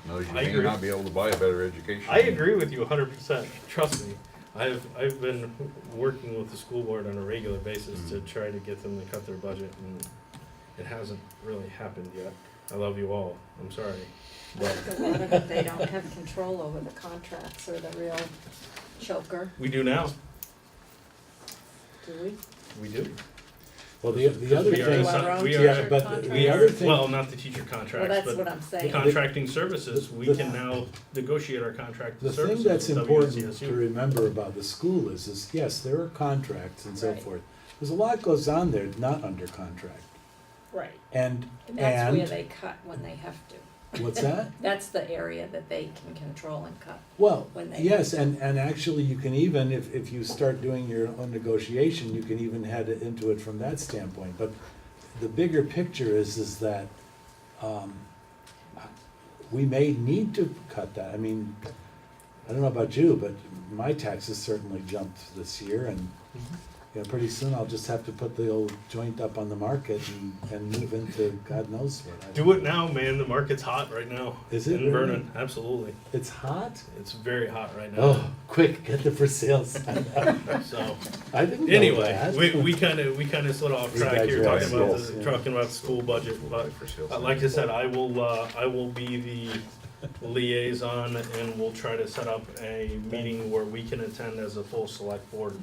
C: No, you
A: I
C: may
A: agree.
C: not be able to buy a better education.
A: I agree with you 100%, trust me. I've been working with the school board on a regular basis to try to get them to cut their budget, and it hasn't really happened yet. I love you all, I'm sorry, but
I: A lot of it, they don't have control over the contracts or the real choker,
A: we do now,
I: do we?
A: we do.
B: Well, the other
A: We are
B: thing,
I: Do our own
A: we
I: teacher
A: are-
B: yeah, but
I: contracts?
B: the other thing,
A: Well, not the teacher
I: Well,
A: contracts,
I: that's
A: but
I: what I'm
A: the
I: saying.
A: contracting services, we
B: the-
A: can now negotiate our contract
B: the
A: services
B: thing that's
A: with
B: important to
A: WCSU.
B: remember about the school is yes, there are contracts and so
I: Right.
B: forth. There's a lot goes on there not under contract.
I: Right,
B: And,
I: and that's where
B: and,
I: they cut when they have to.
B: what's that?
I: That's the area that they can control and cut.
B: Well,
I: When they-
B: yes, and actually you can even, if you start doing your own negotiation, you can even head into it from that standpoint. But the bigger picture is that, we may need to cut that. I mean, I don't know about you, but my taxes certainly jumped this year, and, you know, pretty soon I'll just have to put the old joint up on the market and move into God knows what.
A: Do it now, man, the market's hot right now.
B: Is it
A: In
B: really?
A: Vernon, absolutely,
B: It's hot?
A: it's very hot right now,
B: Oh, quick, get the for sale sign up.
A: so.
B: I didn't know
A: Anyway,
B: that.
A: we kinda slid off
B: We
A: track here,
B: digress,
A: talking about
B: yes, yeah.
A: talking about the school budget, but like I said, I will be the liaison, and we'll try to set up a meeting where we can attend as a full select board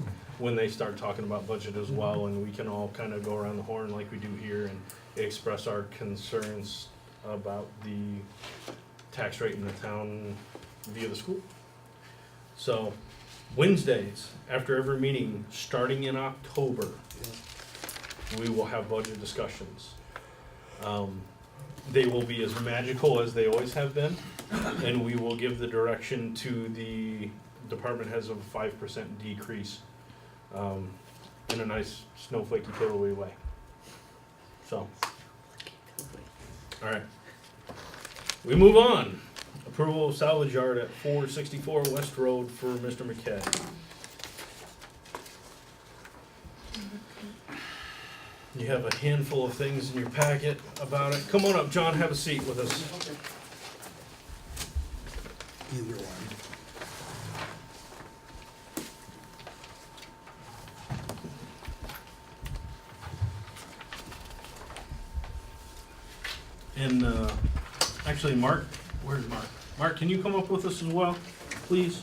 A: when they start talking about budget as well, and we can all kind of go around the horn like we do here and express our concerns about the tax rate in the town via the school. So, Wednesdays, after every meeting, starting in October, we will have budget discussions. They will be as magical as they always have been, and we will give the direction to the department heads of a 5% decrease, in a nice snowflakey pillowy way. So, alright. We move on. Approval of salvage yard at 464 West Road for Mr. McKay. You have a handful of things in your packet about it. Come on up, John, have a seat with us.
B: Either one.
A: And, actually, Mark, where's Mark? Mark, can you come up with us as well, please?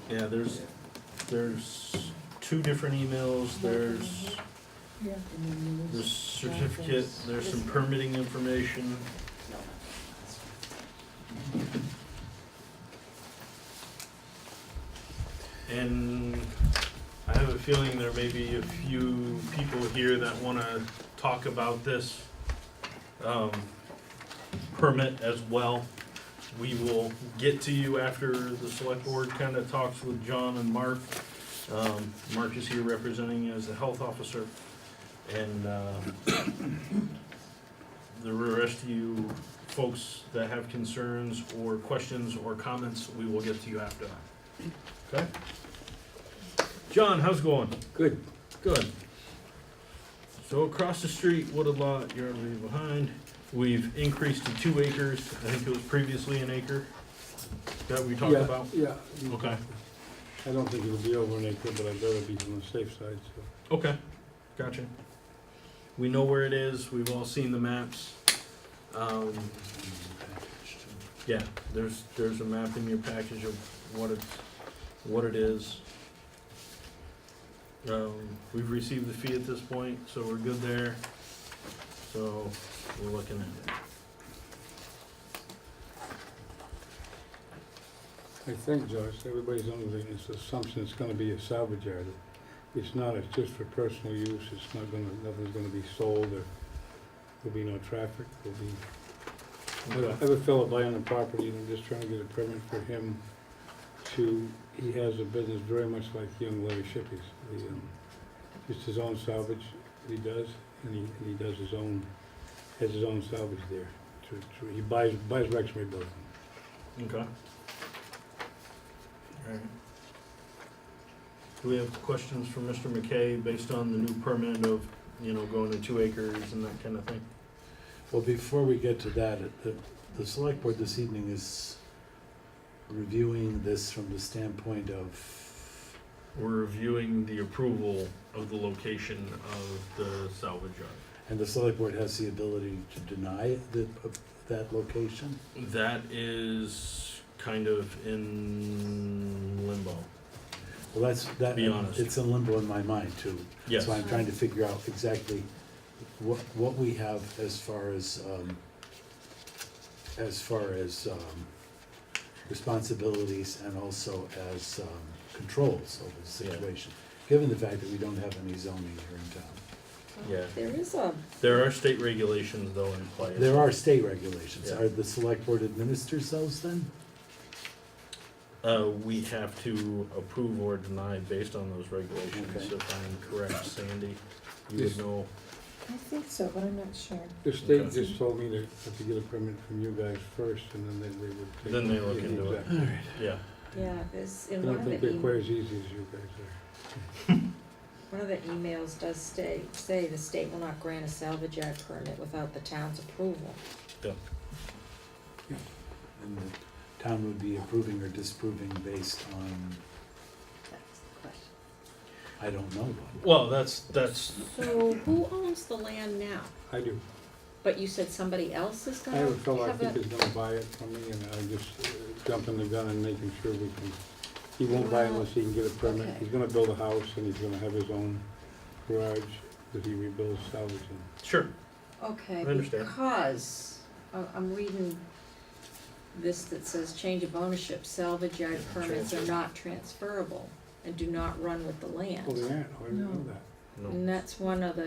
A: Yeah, there's two different emails, there's certificate, there's some permitting information. And I have a feeling there may be a few people here that wanna talk about this, permit as well. We will get to you after the select board kinda talks with John and Mark. Mark is here representing as the health officer, and, the rest of you folks that have concerns or questions or comments, we will get to you after that. Okay? John, how's it going?
H: Good.
A: Good. So across the street, wooded lot, you're already behind. We've increased to 2 acres. I think it was previously an acre. That we talked about?
L: Yeah.
A: Okay,
L: I don't think it'll be over an acre, but I'd rather be on the safe side, so.
A: okay, gotcha. We know where it is. We've all seen the maps. Yeah, there's a map in your package of what it is. We've received the fee at this point, so we're good there. So, we're looking at it.
L: I think, Josh, everybody's under this assumption it's gonna be a salvage yard. It's not, it's just for personal use, it's not gonna, nothing's gonna be sold, or there'll be no traffic, there'll be. I have a fellow buying the property, and I'm just trying to get a permit for him to, he has a business very much like young Larry Shippey's. It's his own salvage that he does, and he does his own, has his own salvage there. He buys Rex rebuilding.
A: Okay. Alright. Do we have questions for Mr. McKay based on the new permit of, going to 2 acres and that kind of thing?
B: Well, before we get to that, the select board this evening is reviewing this from the standpoint of,
A: We're reviewing the approval of the location of the salvage yard.
B: and the select board has the ability to deny that location?
A: That is kind of in limbo.
B: Well, that,
A: Be honest.
B: it's in limbo in my mind too.
A: Yes.
B: So I'm trying to figure out exactly what we have as far as responsibilities and also as controls over the
A: Yeah.
B: situation, given the fact that we don't have any zoning here in town.
A: Yeah.
I: There is a,
A: There are state regulations though in place.
B: There are state regulations.
A: Yeah.
B: Are the select board administers those then?
A: We have to approve or deny based on those regulations.
B: Okay.
A: If I'm correct, Sandy, you would
L: Yes.
A: know.
G: I think so, but I'm not sure.
L: The state
A: Okay.
L: just told me they have to get a permit from you guys first, and then they would take.
A: Then they look into it.
L: Exactly.
A: Yeah.
I: yeah, there's,
L: I
I: in one
L: don't
I: of the
L: think they're quite as easy as you guys are.
I: one of the emails does say the state will not grant a salvage yard permit without the town's approval.
B: And the town would be approving or disapproving based on,
J: That's the question.
B: I don't know.
A: Well, that's
I: So who owns the land now?
L: I do.
I: But you said somebody else is
L: I
I: gonna
L: have a fellow I
I: have
L: think
I: a,
L: is gonna buy it from me, and I just jumping the gun and making sure we can, he won't buy it unless he can get a permit.
I: Okay.
L: He's gonna build a house, and he's gonna have his own garage that he rebuilds salvage in.
A: sure.
I: okay,
A: I understand.
I: because I'm reading this that says change of ownership, salvage yard permits are not transferable and do not run with the land.
L: Oh, they aren't, oh, I didn't know
G: No.
L: that.
A: No.
I: And that's one of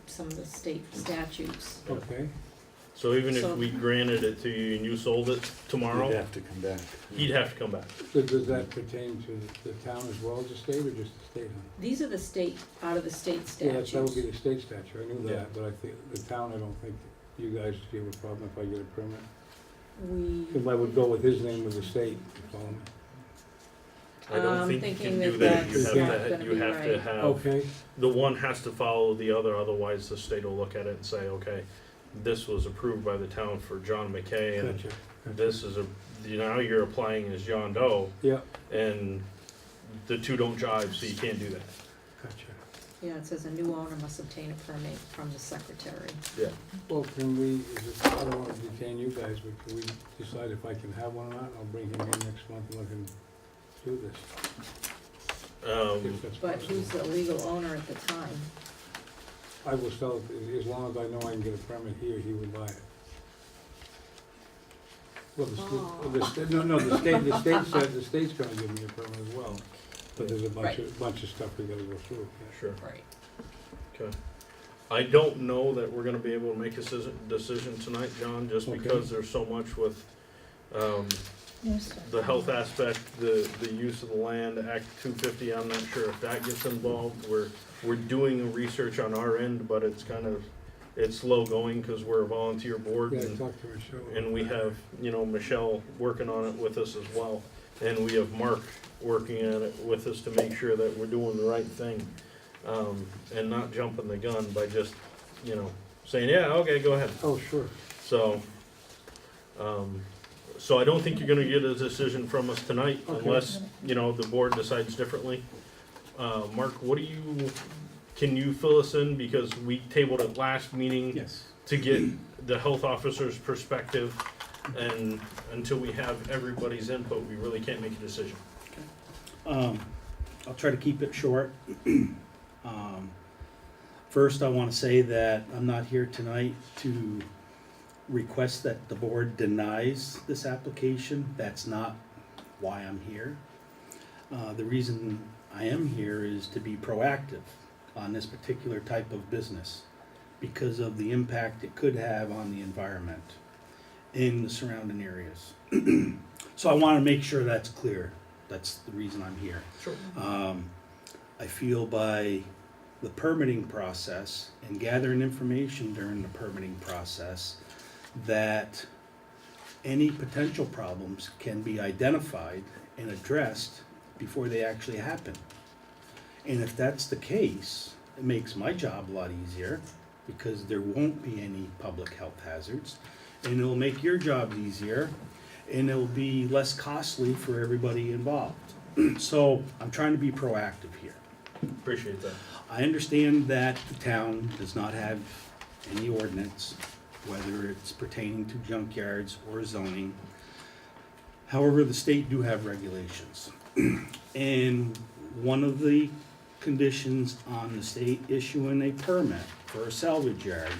I: some of the state statutes.
L: Okay,
A: So even if
I: So-
A: we granted it to you and you sold it
B: You'd
A: tomorrow,
B: have to come back.
A: he'd have to come back.
L: so does that pertain to the town as well as the state, or just the state?
I: These are the state, out of the state
L: Yeah, that would be
I: statutes.
L: the state statute, I knew
A: Yeah.
L: that, but I think, the town, I don't think you guys see a problem if I get a permit.
I: We,
L: If I would go with his name with the state, you follow me?
A: I don't
I: I'm
A: think you
I: thinking
A: can do
I: that
A: that. You
I: that's
A: have
L: not
A: to,
I: gonna
A: you
I: be
A: have to
I: right.
A: have,
L: Okay,
A: the one has to follow the other, otherwise the state will look at it and say, okay, this was approved by the town for John McKay and
L: gotcha.
A: this is now you're applying as John Doe
L: Yeah,
A: and the two don't jive, so you can't do that.
L: gotcha.
I: yeah, it says a new owner must obtain a permit from the secretary.
A: Yeah.
L: Well, can we, I don't wanna detain you guys, but can we decide if I can have one or not? I'll bring him in next month and let him do this, if that's
I: But
L: possible.
I: who's the legal owner at the time?
L: I will sell it, as long as I know I can get a permit here, he would buy it. Well, the state said, the state's gonna give me a permit as well, but there's a bunch of stuff we gotta go through, yeah.
A: Sure.
I: Right.
A: Okay. I don't know that we're gonna be able to make a decision tonight, John, just
L: Okay.
A: because there's so much with,
G: Yes,
A: the health aspect, the use of the land, Act 250, I'm not sure if that gets involved. We're doing research on our end, but it's kind of, it's slow going because we're a volunteer board
L: Yeah, I
A: and,
L: talked to Michelle.
A: and we have, Michelle working on it with us as well. And we have Mark working at it with us to make sure that we're doing the right thing, and not jumping the gun by just, saying, yeah, okay, go ahead.
L: Oh, sure.
A: So, so I don't think you're gonna get a decision from us tonight
L: Okay.
A: unless, the board decides differently. Mark, can you fill us in, because we tabled it last meeting
M: Yes.
A: to get the health officer's perspective, and until we have everybody's input, we really can't make a decision.
M: I'll try to keep it short. First, I want to say that I'm not here tonight to request that the board denies this application. That's not why I'm here. The reason I am here is to be proactive on this particular type of business because of the impact it could have on the environment in the surrounding areas. So I want to make sure that's clear. That's the reason I'm here.
A: Sure.
M: I feel by the permitting process and gathering information during the permitting process that any potential problems can be identified and addressed before they actually happen. And if that's the case, it makes my job a lot easier because there won't be any public health hazards, and it'll make your job easier, and it'll be less costly for everybody involved. So I'm trying to be proactive here.
A: Appreciate that.
M: I understand that the town does not have any ordinance, whether it's pertaining to junkyards or zoning. However, the state do have regulations. And one of the conditions on the state issuing a permit for a salvage yard,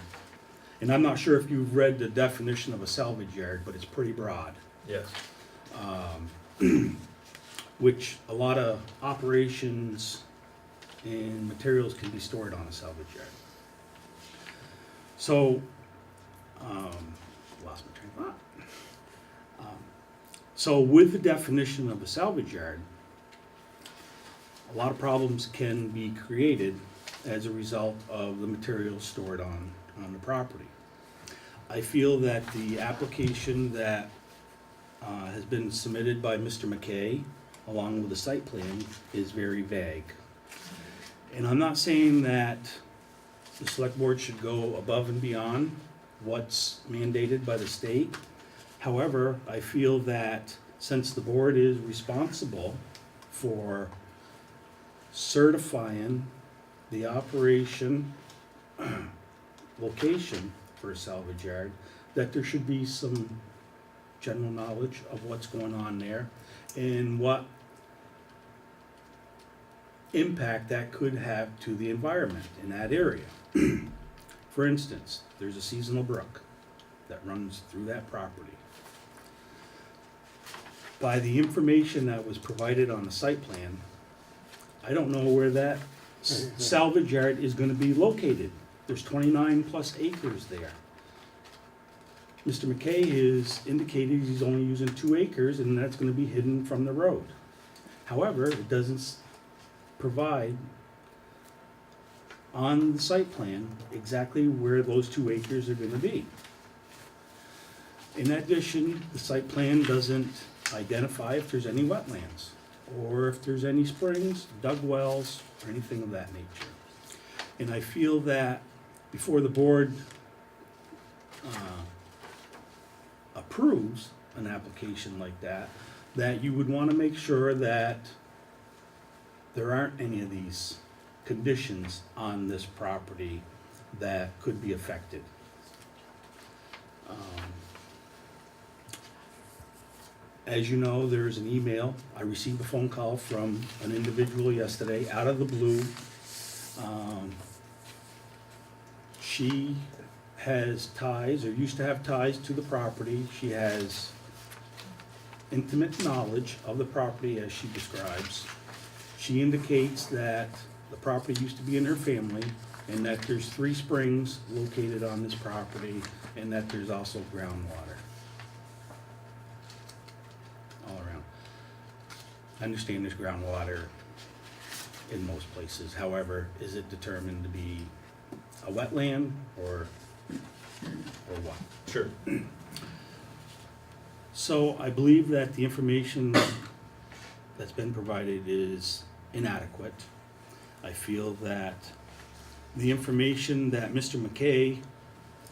M: and I'm not sure if you've read the definition of a salvage yard, but it's pretty broad.
A: Yes.
M: Which a lot of operations and materials can be stored on a salvage yard. So, lost my train of thought. So with the definition of a salvage yard, a lot of problems can be created as a result of the materials stored on the property. I feel that the application that has been submitted by Mr. McKay, along with the site plan, is very vague. And I'm not saying that the select board should go above and beyond what's mandated by the state. However, I feel that since the board is responsible for certifying the operation location for a salvage yard, that there should be some general knowledge of what's going on there and what impact that could have to the environment in that area. For instance, there's a seasonal brook that runs through that property. By the information that was provided on the site plan, I don't know where that salvage yard is gonna be located. There's 29 plus acres there. Mr. McKay has indicated he's only using 2 acres and that's gonna be hidden from the road. However, it doesn't provide on the site plan exactly where those 2 acres are gonna be. In addition, the site plan doesn't identify if there's any wetlands or if there's any springs, dug wells, or anything of that nature. And I feel that before the board approves an application like that, that you would want to make sure that there aren't any of these conditions on this property that could be affected. As you know, there's an email. I received a phone call from an individual yesterday, out of the blue. She has ties, or used to have ties to the property. She has intimate knowledge of the property as she describes. She indicates that the property used to be in her family, and that there's 3 springs located on this property, and that there's also groundwater all around. I understand there's groundwater in most places. However, is it determined to be a wetland or what?
A: Sure.
M: So I believe that the information that's been provided is inadequate. I feel that the information that Mr. McKay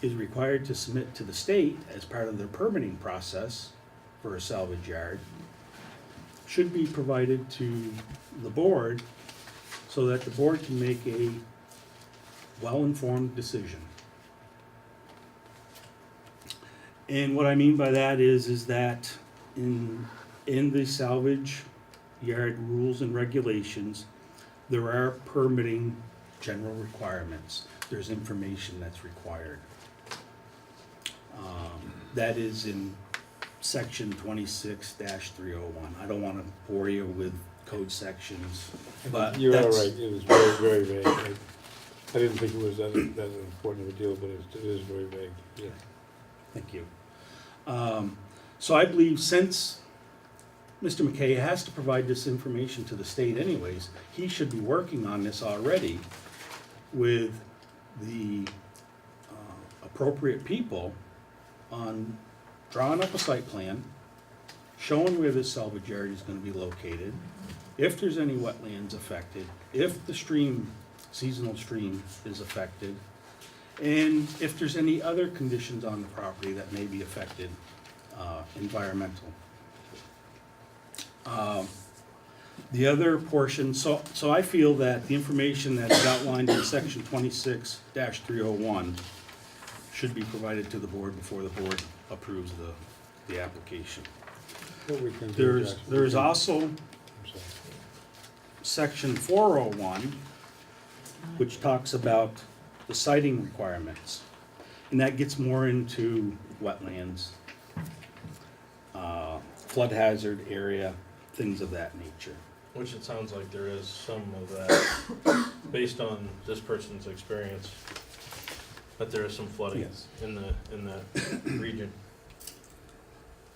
M: is required to submit to the state as part of their permitting process for a salvage yard should be provided to the board so that the board can make a well-informed decision. And what I mean by that is that in the salvage yard rules and regulations, there are permitting general requirements. There's information that's required. That is in section 26-301. I don't want to bore you with code sections, but
L: You're all
M: that's-
L: right, it was very, very vague. I didn't think it was that important of a deal, but it is very vague, yeah.
M: Thank you. So I believe since Mr. McKay has to provide this information to the state anyways, he should be working on this already with the appropriate people on drawing up a site plan, showing where this salvage yard is gonna be located, if there's any wetlands affected, if the stream, seasonal stream is affected, and if there's any other conditions on the property that may be affected, environmental. The other portion, so I feel that the information that's outlined in section 26-301 should be provided to the board before the board approves the application.
L: What we can do, Josh, we
M: There's
L: can-
M: also
L: I'm sorry.
M: section 401, which talks about the siting requirements. And that gets more into wetlands, flood hazard area, things of that nature.
A: Which it sounds like there is some of that, based on this person's experience, that there is some flooding
M: Yes.
A: in that region.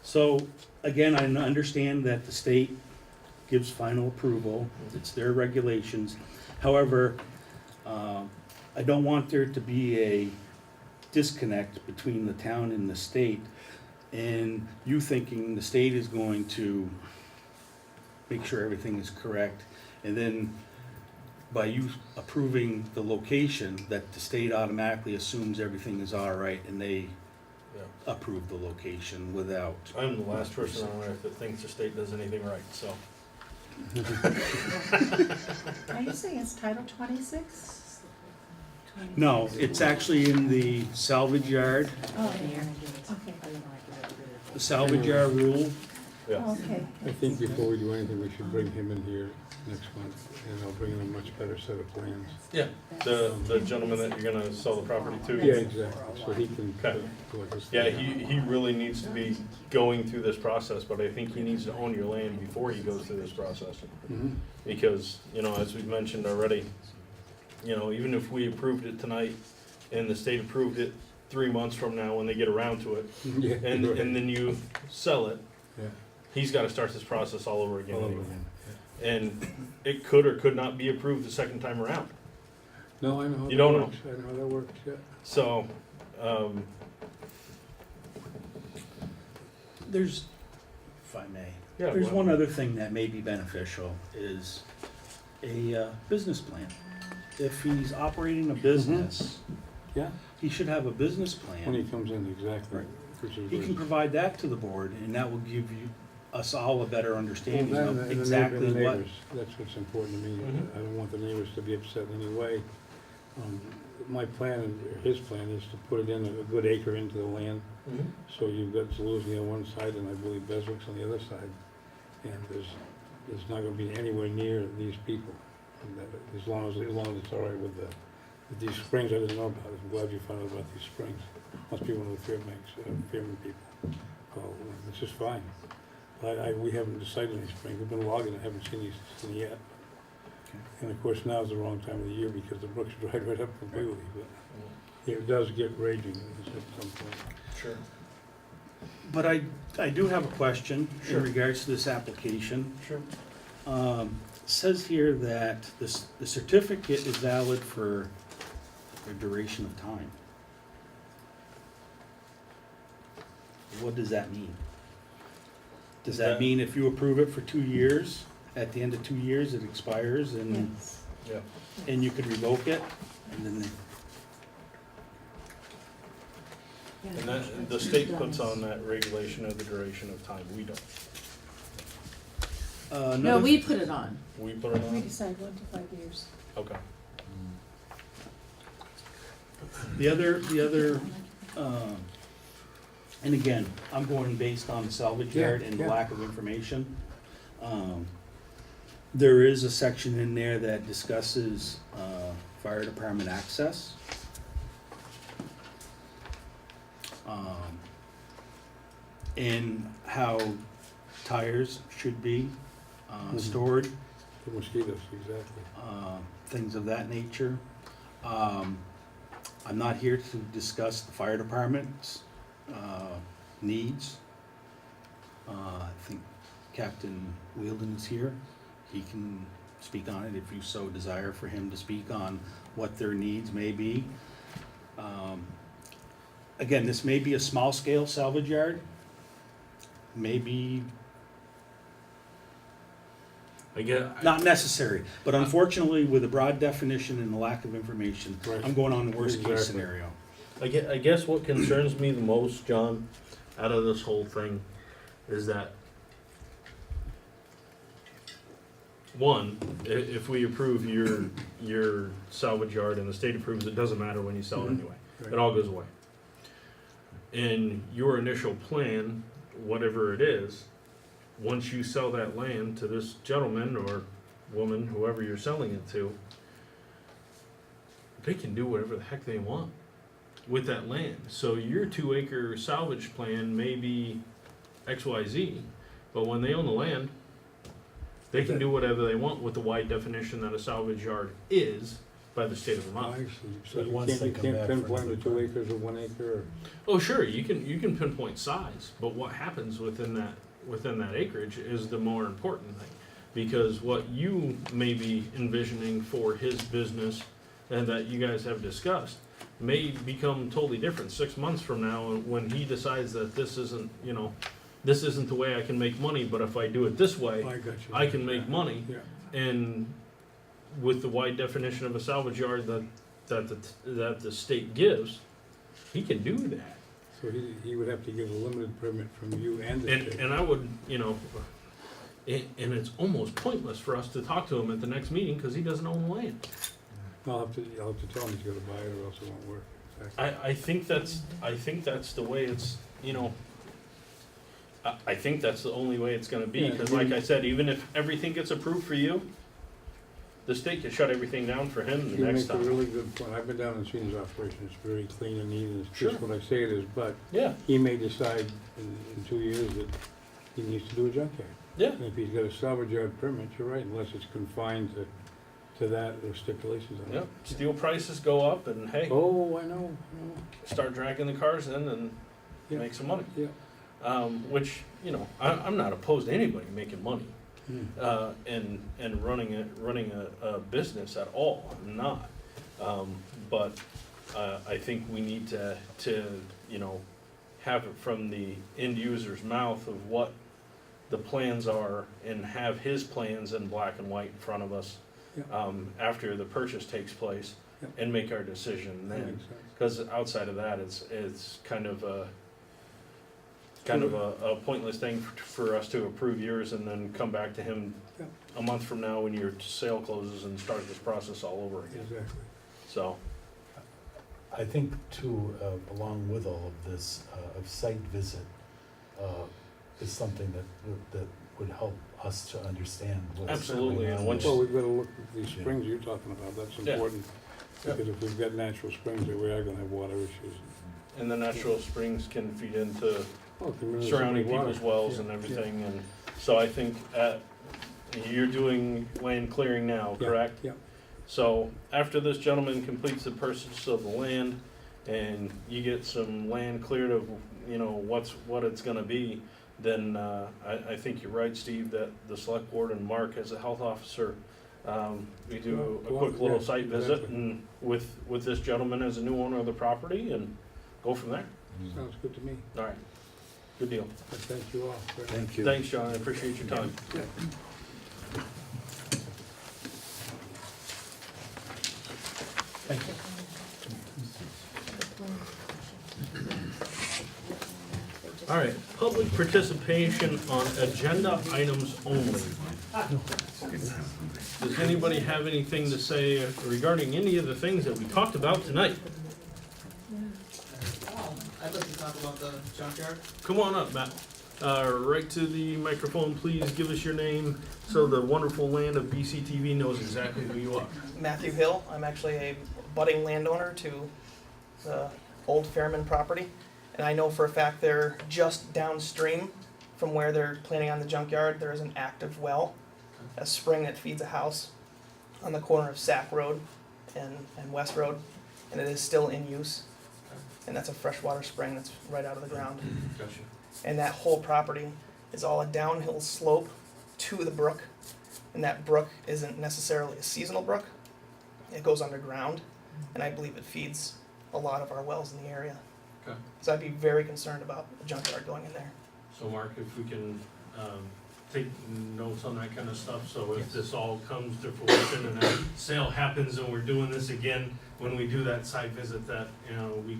M: So, again, I understand that the state gives final approval, it's their regulations. However, I don't want there to be a disconnect between the town and the state, and you thinking the state is going to make sure everything is correct, and then by you approving the location, that the state automatically assumes everything is all right, and they
A: Yeah.
M: approve the location without.
A: I'm the last person on earth that thinks the state does anything right, so.
G: Are you saying it's Title 26?
M: No, it's actually in the salvage yard,
G: Oh, here, okay,
M: the salvage yard rule.
A: Yeah.
G: okay.
L: I think before we do anything, we should bring him in here next month, and I'll bring in a much better set of plans.
A: Yeah, the gentleman that you're gonna sell the property to.
L: Yeah, exactly, so he can.
A: Okay.
L: go like this.
A: Yeah, he really needs to be going through this process, but I think he needs to own your land before he goes through this process.
L: Mhm.
A: Because, you know, as we've mentioned already, you know, even if we approved it tonight and the state approved it 3 months from now when they get around to it,
L: Yeah,
A: and
L: right.
A: then you sell it,
L: Yeah.
A: he's gotta start this process all over again
L: All over
A: anyway.
L: again,
A: And it could or could not be approved the second time around.
L: No, I know how
A: You
L: that
A: don't know.
L: works, I know how that works, yeah.
A: So,
M: There's, if I may,
A: Yeah,
M: there's
A: well-
M: one other thing that may be beneficial, is a business plan. If he's operating a business,
L: Yeah,
M: he should have a business
L: when he
M: plan.
L: comes in, exactly.
M: Right.
L: Which is
M: He can
L: good.
M: provide that to the board, and that will give us all a better understanding
L: Well,
M: of
L: then, and the
M: exactly
L: neighbor-
M: what.
L: neighbors, that's what's important to me.
A: Mhm.
L: I don't want the neighbors to be upset in any way. My plan, or his plan, is to put it in a good acre into the land.
A: Mhm.
L: So you've got Zlochiver on one side, and I believe Beswick's on the other side. And there's not gonna be anywhere near these people. And that, as long as it's all right with these springs, I didn't know about it. I'm glad you found out about these springs. Must be one of the Fairman people. Oh, it's just fine. We haven't decided any spring. We've been logging, I haven't seen any yet.
M: Okay.
L: And of course, now's the wrong time of the year because the brook's dried right up completely, but it does get raging at some point.
A: Sure.
M: But I do have a question
A: Sure.
M: in regards to this application.
A: Sure.
M: Says here that the certificate is valid for a duration of time. What does that mean? Does that mean if you approve it for 2 years, at the end of 2 years, it expires and,
G: Yes.
A: Yeah.
M: and you could revoke it? And then,
A: And that, the state puts on that regulation of the duration of time. We don't.
J: No,
M: another-
J: we put it on.
A: We put it
G: We
A: on?
G: decide 1 to 5 years.
A: Okay.
M: The other, and again, I'm going based on the salvage
L: Yeah,
M: yard and the
L: yeah.
M: lack of information. There is a section in there that discusses, fire department access. And how tires should be,
L: Mhm.
M: stored.
L: The mosquitoes, exactly.
M: Things of that nature. I'm not here to discuss the fire department's needs. I think Captain Wielden is here. He can speak on it if you so desire for him to speak on what their needs may be. Again, this may be a small-scale salvage yard. Maybe
A: I get,
M: Not necessary, but unfortunately, with the broad definition and the lack of information,
L: Right.
M: I'm going on the worst case
L: Exactly.
M: scenario.
A: I guess what concerns me the most, John, out of this whole thing, is that one, if we approve your salvage yard and the state approves, it doesn't matter when you sell it
L: Mhm.
A: anyway.
L: Right.
A: It all goes away. And your initial plan, whatever it is, once you sell that land to this gentleman or woman, whoever you're selling it to, they can do whatever the heck they want with that land. So your 2-acre salvage plan may be XYZ, but when they own the land, they can do whatever they want with the wide definition that a salvage yard is by the state of
L: I
A: Vermont.
L: see. So
B: But
L: you
B: once
L: can't,
B: they
L: you
B: come
L: can't
B: back for
L: pinpoint the
B: another
L: 2
B: permit.
L: acres or 1 acre or?
A: Oh, sure, you can pinpoint size, but what happens within that acreage is the more important thing. Because what you may be envisioning for his business and that you guys have discussed may become totally different 6 months from now when he decides that this isn't, this isn't the way I can make money, but if I do it this way,
L: I got you.
A: I can make money.
L: Yeah.
A: And with the wide definition of a salvage yard that the state gives, he can do that.
L: So he would have to get a limited permit from you and the state.
A: And I would, and it's almost pointless for us to talk to him at the next meeting because he doesn't own the land.
L: I'll have to tell him he's gotta buy it or else it won't work. Exactly.
A: I think that's the way it's, I think that's the only way it's gonna be,
L: Yeah,
A: because
L: I
A: like
L: mean-
A: I said, even if everything gets approved for you, the state can shut everything down for him the
L: You
A: next
L: make a
A: time.
L: really good point. I've been down and seen his operation. It's very clean and neat, and it's just
A: Sure.
L: what I say it is, but
A: Yeah,
L: he may decide in 2 years that he needs to do a junkyard.
A: yeah,
L: And if he's got a salvage yard permit, you're right, unless it's confined to that or stipulations on
A: yeah.
L: it.
A: Steel prices go up and hey,
L: Oh, I know.
A: start dragging the cars in and
L: Yeah.
A: make some money.
L: Yeah.
A: Which, I'm not opposed to anybody making money.
L: Hmm.
A: And running a business at all. I'm not. But I think we need to have it from the end user's mouth of what the plans are and have his plans in black and white in front of us
L: Yeah.
A: after the purchase takes place
L: Yeah.
A: and make our decision
L: That
A: then.
L: makes sense.
A: Because outside of that, it's kind of a pointless thing for us to approve yours and then come back to him
L: Yeah.
A: a month from now when your sale closes and start this process all over again.
L: Exactly.
A: So,
B: I think too, along with all of this, a site visit is something that would help us to understand what's
A: Absolutely,
B: going
A: and
B: on
A: once-
B: there.
L: Well, we've gotta look at these
B: Yeah.
L: springs you're talking about. That's
A: Yeah.
L: important.
A: Yeah.
L: Because if we've got natural springs, there we are gonna have water issues.
A: and the natural springs can feed into
L: Oh, community
A: surrounding
L: water.
A: people's wells
L: Yeah,
A: and
L: yeah.
A: everything, and so I think you're doing land clearing now,
L: Yeah,
A: correct?
L: yeah.
A: So after this gentleman completes the purchase of the land and you get some land cleared of, what it's gonna be, then, I think you're right, Steve, that the select board and Mark as a health officer, we do a
L: Well,
A: quick little
L: yeah,
A: site visit
L: exactly.
A: and with this gentleman as a new owner of the property and go from there.
L: Sounds good to me.
A: All right, good deal.
L: I thank you all. very much.
B: Thank you.
A: Thanks, John, I appreciate your time.
B: Thank you.
A: All right, public participation on agenda items only. Does anybody have anything to say regarding any of the things that we talked about tonight?
N: I'd like to talk about the junkyard.
A: Come on up, Matt. Right to the microphone, please give us your name so the wonderful land of BCTV knows exactly who you are.
N: Matthew Hill. I'm actually a budding landowner to the old Fairman property. And I know for a fact they're just downstream from where they're planning on the junkyard. There is an active well, a spring that feeds a house on the corner of Sack Road and West Road. And it is still in use. And that's a freshwater spring that's right out of the ground.
A: Gotcha.
N: And that whole property is all a downhill slope to the brook. And that brook isn't necessarily a seasonal brook. It goes underground, and I believe it feeds a lot of our wells in the area.
A: Okay.
N: So I'd be very concerned about a junkyard going in there.
A: So Mark, if we can take notes on that kind of stuff, so if this all comes to fruition and that sale happens and we're doing this again, when we do that site visit, that, you know, we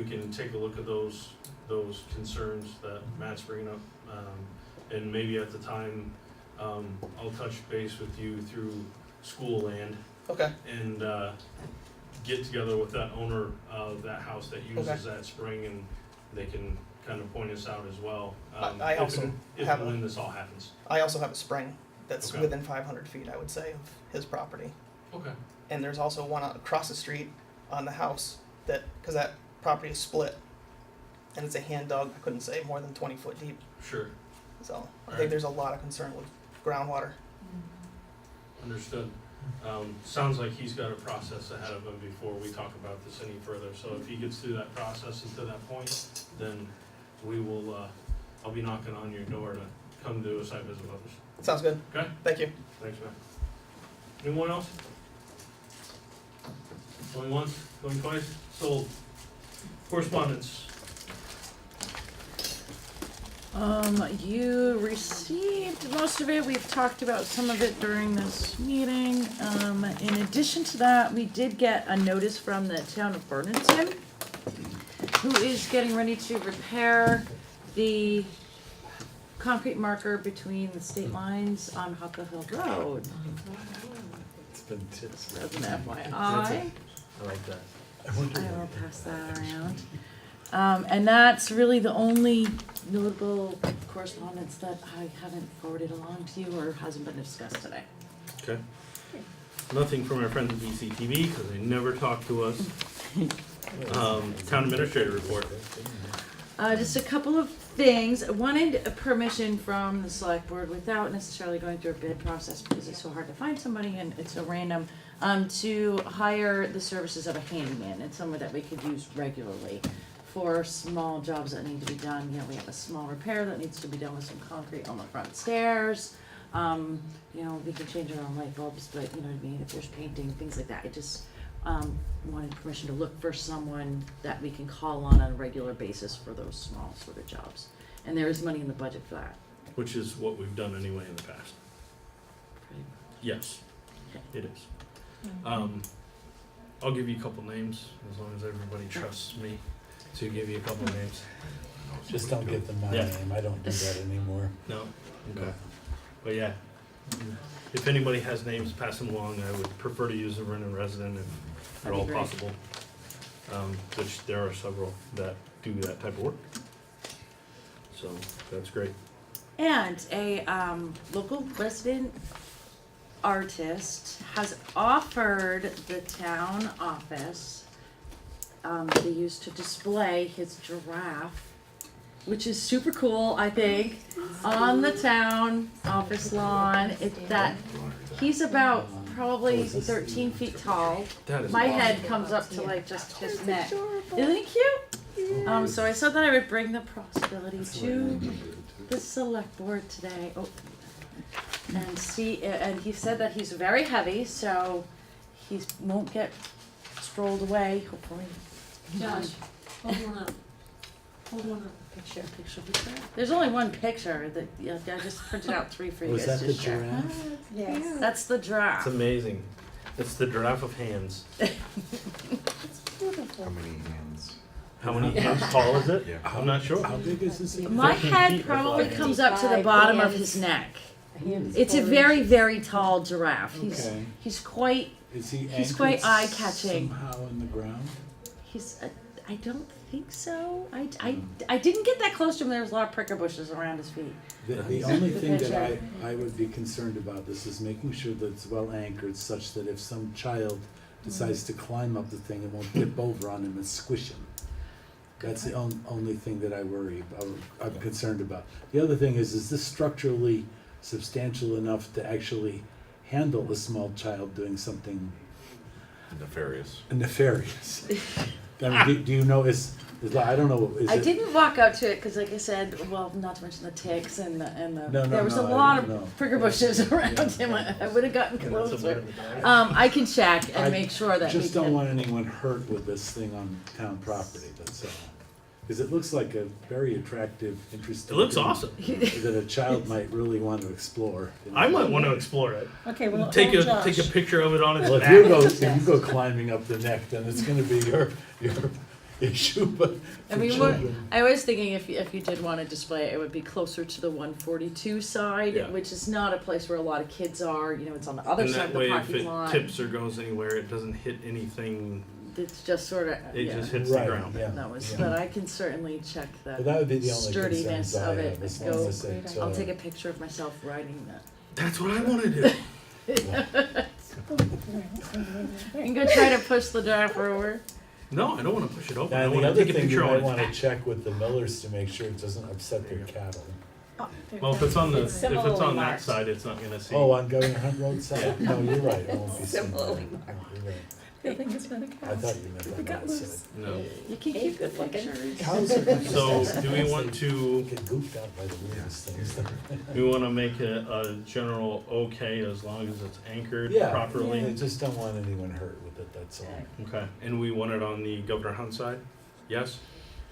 A: can take a look at those concerns that Matt's bringing up, and maybe at the time, I'll touch base with you through School Land
N: Okay,
A: and, get together with that owner of that house that uses
N: Okay.
A: that spring, and they can kind of point us out as well.
N: I also
A: If
N: have
A: and when this all happens.
N: I also have a spring that's
A: Okay.
N: within 500 feet, I would say, of his property.
A: Okay.
N: And there's also one across the street on the house that, because that property is split, and it's a hand dug, I couldn't say more than 20 foot deep.
A: Sure,
N: So I
A: Alright.
N: think there's a lot of concern with groundwater.
A: understood. Sounds like he's got a process ahead of him before we talk about this any further, so if he gets through that process and to that point, then we will, I'll be knocking on your door to come do a site visit with us.
N: Sounds good.
A: Okay?
N: Thank you.
A: Thanks, man. Anyone else? Going once, going twice, sold. Correspondence.
J: You received most of it, we've talked about some of it during this meeting. In addition to that, we did get a notice from the town of Vernon, who is getting ready to repair the concrete marker between the state lines on Huckle Hill Road.
B: It's been tips.
J: As an FYI.
A: I like that.
J: I will pass that around. And that's really the only notable correspondence that I haven't forwarded along to you or hasn't been discussed today.
A: Okay. Nothing from our friends at VCTV, because they never talk to us. Town administrator report.
J: Just a couple of things. I wanted a permission from the select board without necessarily going through a bid process because it's so hard to find somebody and it's so random, to hire the services of a handyman and someone that we could use regularly for small jobs that need to be done. You know, we have a small repair that needs to be done with some concrete on the front stairs. You know, we can change our own light bulbs, but you know what I mean, if there's painting, things like that. I just wanted permission to look for someone that we can call on a regular basis for those small sort of jobs. And there is money in the budget for that.
A: Which is what we've done anyway in the past.
J: Right?
A: Yes, it is. I'll give you a couple names, as long as everybody trusts me to give you a couple names.
B: Just don't give them my
A: Yeah.
B: name, I don't do that anymore.
A: No? Okay. But yeah, if anybody has names, pass them along. I would prefer to use a Vernon resident if at all
J: That'd be great.
A: possible. Which there are several that do that type of work. So, that's great.
J: And a local resident artist has offered the town office the use to display his giraffe, which is super cool, I think, on the town office lawn. He's about probably 13 feet tall.
A: That is
J: My
A: awesome.
J: head comes up to like just his neck. Isn't he cute? So I said that I would bring the possibility to the select board today. Oh, and see, and he said that he's very heavy, so he won't get strolled away, hopefully.
I: Josh, hold one up. Hold one up.
J: Picture. There's only one picture that, yeah, I just printed out 3 for you
B: Was
J: guys
B: that
J: to
B: the
J: share.
B: giraffe?
G: Yes.
J: That's the
A: It's
J: giraffe.
A: amazing. It's the giraffe of hands.
G: It's beautiful.
C: How many hands?
A: How many, how tall is it?
C: Yeah.
A: I'm not sure.
B: How big is this?
J: My
A: 13
J: head
A: feet,
J: probably
A: that's
J: comes up to the
I: 55
J: bottom of
I: hands.
J: his neck.
I: Hands
J: It's a
I: 4
J: very,
I: inches.
J: very tall giraffe.
B: Okay.
J: He's quite,
B: Is he
J: he's
B: anchored
J: quite eye-catching.
B: somehow in the ground?
J: he's, I don't think so. I didn't get that close to him. There was a lot of pricker bushes around his feet.
B: The only thing that I would be concerned about this is making sure that it's well anchored such that if some child decides to climb up the thing, it won't tip over on him and squish him. That's the only thing that I worry about, I'm concerned about. The other thing is this structurally substantial enough to actually handle a small child doing something
C: Nefarious.
B: nefarious? I mean, do you know, I don't know, is it?
J: I didn't walk out to it because, like I said, well, not to mention the ticks and the
B: No,
J: there was a
B: I
J: lot
B: don't
J: of
B: know.
J: pricker bushes around him. I would have gotten closer. I can check and make sure that we
B: Just don't
J: can.
B: want anyone hurt with this thing on town property, that's all. Because it looks like a very attractive,
A: It
B: interesting.
A: looks
B: thing
A: awesome.
B: That a child might really want to explore.
A: I might want to explore it.
G: Okay, well,
A: Take
G: old
A: a
G: Josh.
A: picture of it on its
B: Well,
A: back.
B: if you go climbing up the neck, then it's gonna be your issue, but
J: I
B: for
J: mean,
B: children.
J: I was thinking if you did want to display it, it would be closer to the 142 side,
A: Yeah.
J: which is not a place where a lot of kids are. You know, it's on the other
A: And
J: side
A: that
J: of the
A: way, if
J: parking
A: it
J: lot.
A: tips or goes anywhere, it doesn't hit anything.
J: It's just sort of
A: It
J: yeah.
A: just hits the
B: Right,
A: ground.
B: yeah.
J: That was,
B: Yeah.
J: but I can certainly check the
B: Well, that would be the only
J: sturdiness
B: concerns I
J: of it.
B: have, as
J: Go-
B: long as it,
J: I'll take a picture of myself riding that.
A: That's what I want to do.
J: You can go try to push the driver over.
A: No, I don't want to push it over. I
B: And the
A: want to
B: other
A: take a
B: thing you
A: picture
B: might
A: on
B: wanna
A: it.
B: check with the millers to make sure it doesn't upset their cattle.
A: Well, if it's on the,
I: It's
A: if it's
I: similarly
A: on that
I: marked.
A: side, it's not gonna see.
B: Oh, on Governor Hunt Road side? No, you're right, it won't be
I: Similarly
B: similar. You're right.
G: I think it's been a cow.
B: I thought you meant
G: It
B: on
G: got
B: that
G: loose.
B: side.
A: No.
J: You can
I: Hey,
J: keep the
I: good looking.
J: pictures.
B: Cows are like
A: So,
B: this.
A: do we want to,
B: Get goofed out by the weirdest things.
A: we want to make a general okay as long as it's anchored
B: Yeah,
A: properly?
B: I just don't want anyone hurt with it, that's all.
A: Okay, and we want it on the Governor Hunt side? Yes?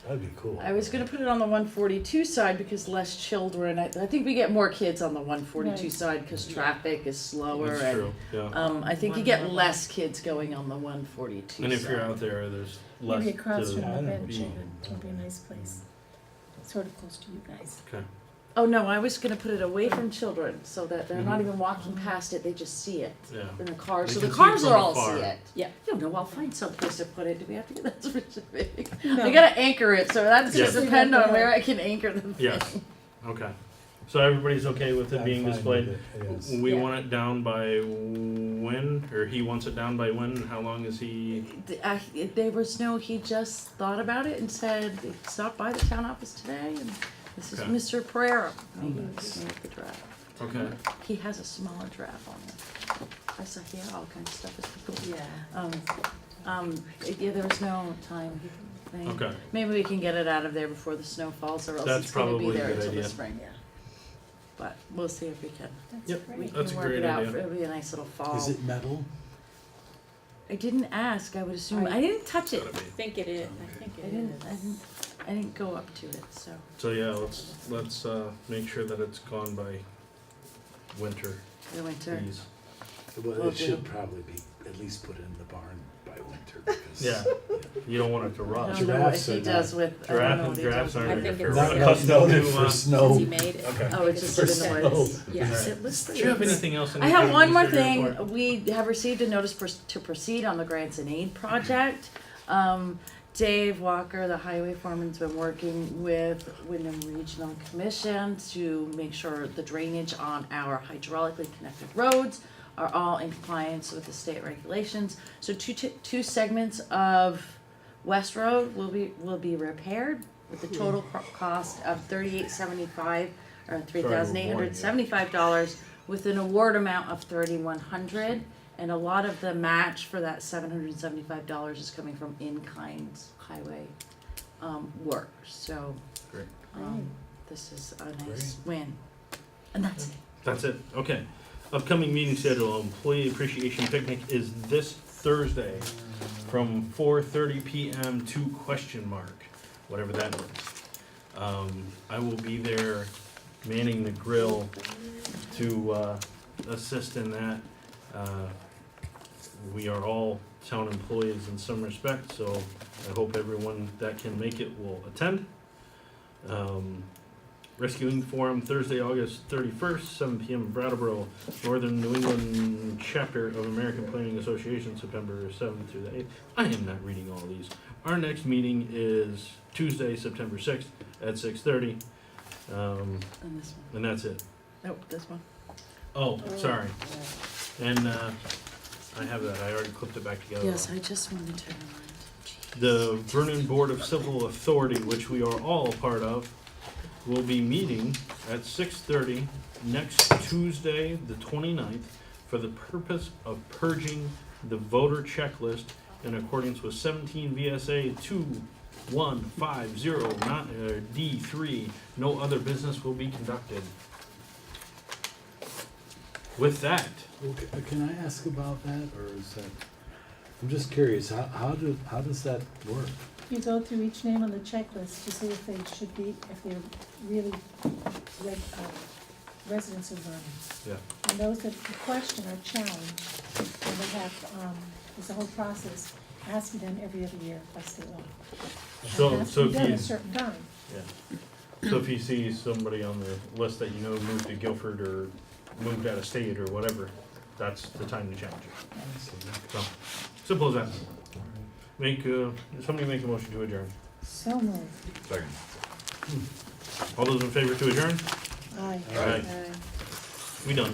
B: That'd be cool.
J: I was gonna put it on the 142 side because less children. I think we get more kids on the 142
G: Right.
J: side because traffic is slower
A: That's
J: and
A: true, yeah.
J: I think you get less kids going on the 142
A: And if
J: side.
A: you're out there, there's less
G: Maybe across from
A: to
G: the
B: I don't
G: bench,
A: be.
G: it would be a nice place. Sort of close to you guys.
A: Okay,
J: Oh no, I was gonna put it away from children so that they're not
A: Mhm.
J: even walking past it. They just see it
A: yeah.
J: in the cars.
A: They
J: So the
A: can see it
J: cars
A: from
J: will all
A: afar.
J: see it.
I: Yeah.
J: I don't know. I'll find some place to put it. Do we have to get that specific?
G: No.
J: I gotta anchor it, so that's
A: Yeah.
J: gonna depend on where I can anchor the thing.
A: Yes, okay. So everybody's okay with it
B: I'm
A: being
B: fine
A: displayed?
B: with it, yes.
A: We
I: Yeah.
A: want it down by when, or he wants it down by when, how long is he?
J: There was no, he just thought about it and said, stop by the town office today and this is
A: Okay.
J: Mr. Pereira. He
A: nice.
J: made the draft.
A: Okay,
J: He has a smaller draft on it. I saw he had all kinds of stuff. It's cool.
I: Yeah.
J: Yeah, there was no time thing.
A: okay.
J: Maybe we can get it out of there before the snow falls or else
A: That's
J: it's gonna be
A: probably a
J: there
A: good
J: until
A: idea.
J: the spring.
G: Yeah.
J: But we'll see if we can.
G: That's
A: Yep.
G: great.
J: We
A: That's a
J: can work
A: great
J: it out.
A: idea.
J: It'll be a nice little fall.
B: Is it metal?
J: I didn't ask. I would assume.
I: I-
J: I didn't touch it.
I: I think it is, I think
J: I
I: it
J: didn't.
I: is.
J: I didn't go up to it. So
A: So yeah, let's make sure that it's gone by winter,
J: the winter.
A: please.
B: Well,
J: Will
B: it should
J: do.
B: probably be at least put in the barn by winter because.
A: Yeah, you don't want it to
J: I
A: rust.
J: don't know what
B: Giraffes
J: he
B: are
J: does
B: not-
J: with. I don't know
A: Giraffes,
J: what he
A: giraffes
J: does
A: aren't
J: with
I: I think
A: interfere.
I: it's-
B: Not,
A: We're
B: not
A: accustomed
B: noted
A: to,
B: for
I: Since
B: snow.
I: he made it.
A: Okay.
J: Oh, it's just
B: For
J: in the woods.
B: snow.
I: Yeah.
J: Yes, it was
A: Do you have anything else? in
J: I
A: the
J: have one more
A: administrative
J: thing.
A: report?
J: We have received a notice to proceed on the grants and aid project. Dave Walker, the highway foreman's been working with Wyndham Regional Commission to make sure the drainage on our hydraulically connected roads are all in compliance with the state regulations. So two segments of West Road will be repaired with the total cost of $38.75 or $3,875 with an award amount of $3,100. And a lot of the match for that $775 is coming from in-kind highway work. So
A: Great.
J: this is a nice win. And that's it.
A: That's it, okay. Upcoming meeting schedule, employee appreciation picnic is this Thursday from 4:30 PM to ? Whatever that means. I will be there manning the grill to assist in that. We are all town employees in some respect, so I hope everyone that can make it will attend. Rescuing Forum, Thursday, August 31st, 7 PM in Brattleboro, Northern New England Chapter of American Planning Association, September 7th through the 8th. I am not reading all these. Our next meeting is Tuesday, September 6th at 6:30,
J: And this one.
A: and that's it.
J: Nope, this one.
A: Oh, sorry. And I have that, I already clipped it back together.
J: Yes, I just wanted to remind. Jeez.
A: The Vernon Board of Civil Authority, which we are all a part of, will be meeting at 6:30 next Tuesday, the 29th, for the purpose of purging the voter checklist in accordance with 17 VSA 2150 D3. No other business will be conducted. With that,
B: Okay, can I ask about that, or is that, I'm just curious, how does that work?
G: You go through each name on the checklist to see if they should be, if they're really residents of Vernon.
A: Yeah.
G: And those that question are challenged, and they have, there's a whole process, it has to be done every other year by state law. It
A: So,
G: has
A: so
G: to be
A: if
G: done at
A: you,
G: a certain time.
A: yeah. So if you see somebody on the list that you know moved to Guilford or moved out of state or whatever, that's the time to challenge it. So, simple as that. Somebody make a motion to adjourn.
G: So moved.
C: Second.
A: All those in favor to adjourn?
G: Aye.
C: Aye.
G: Aye.
A: We done.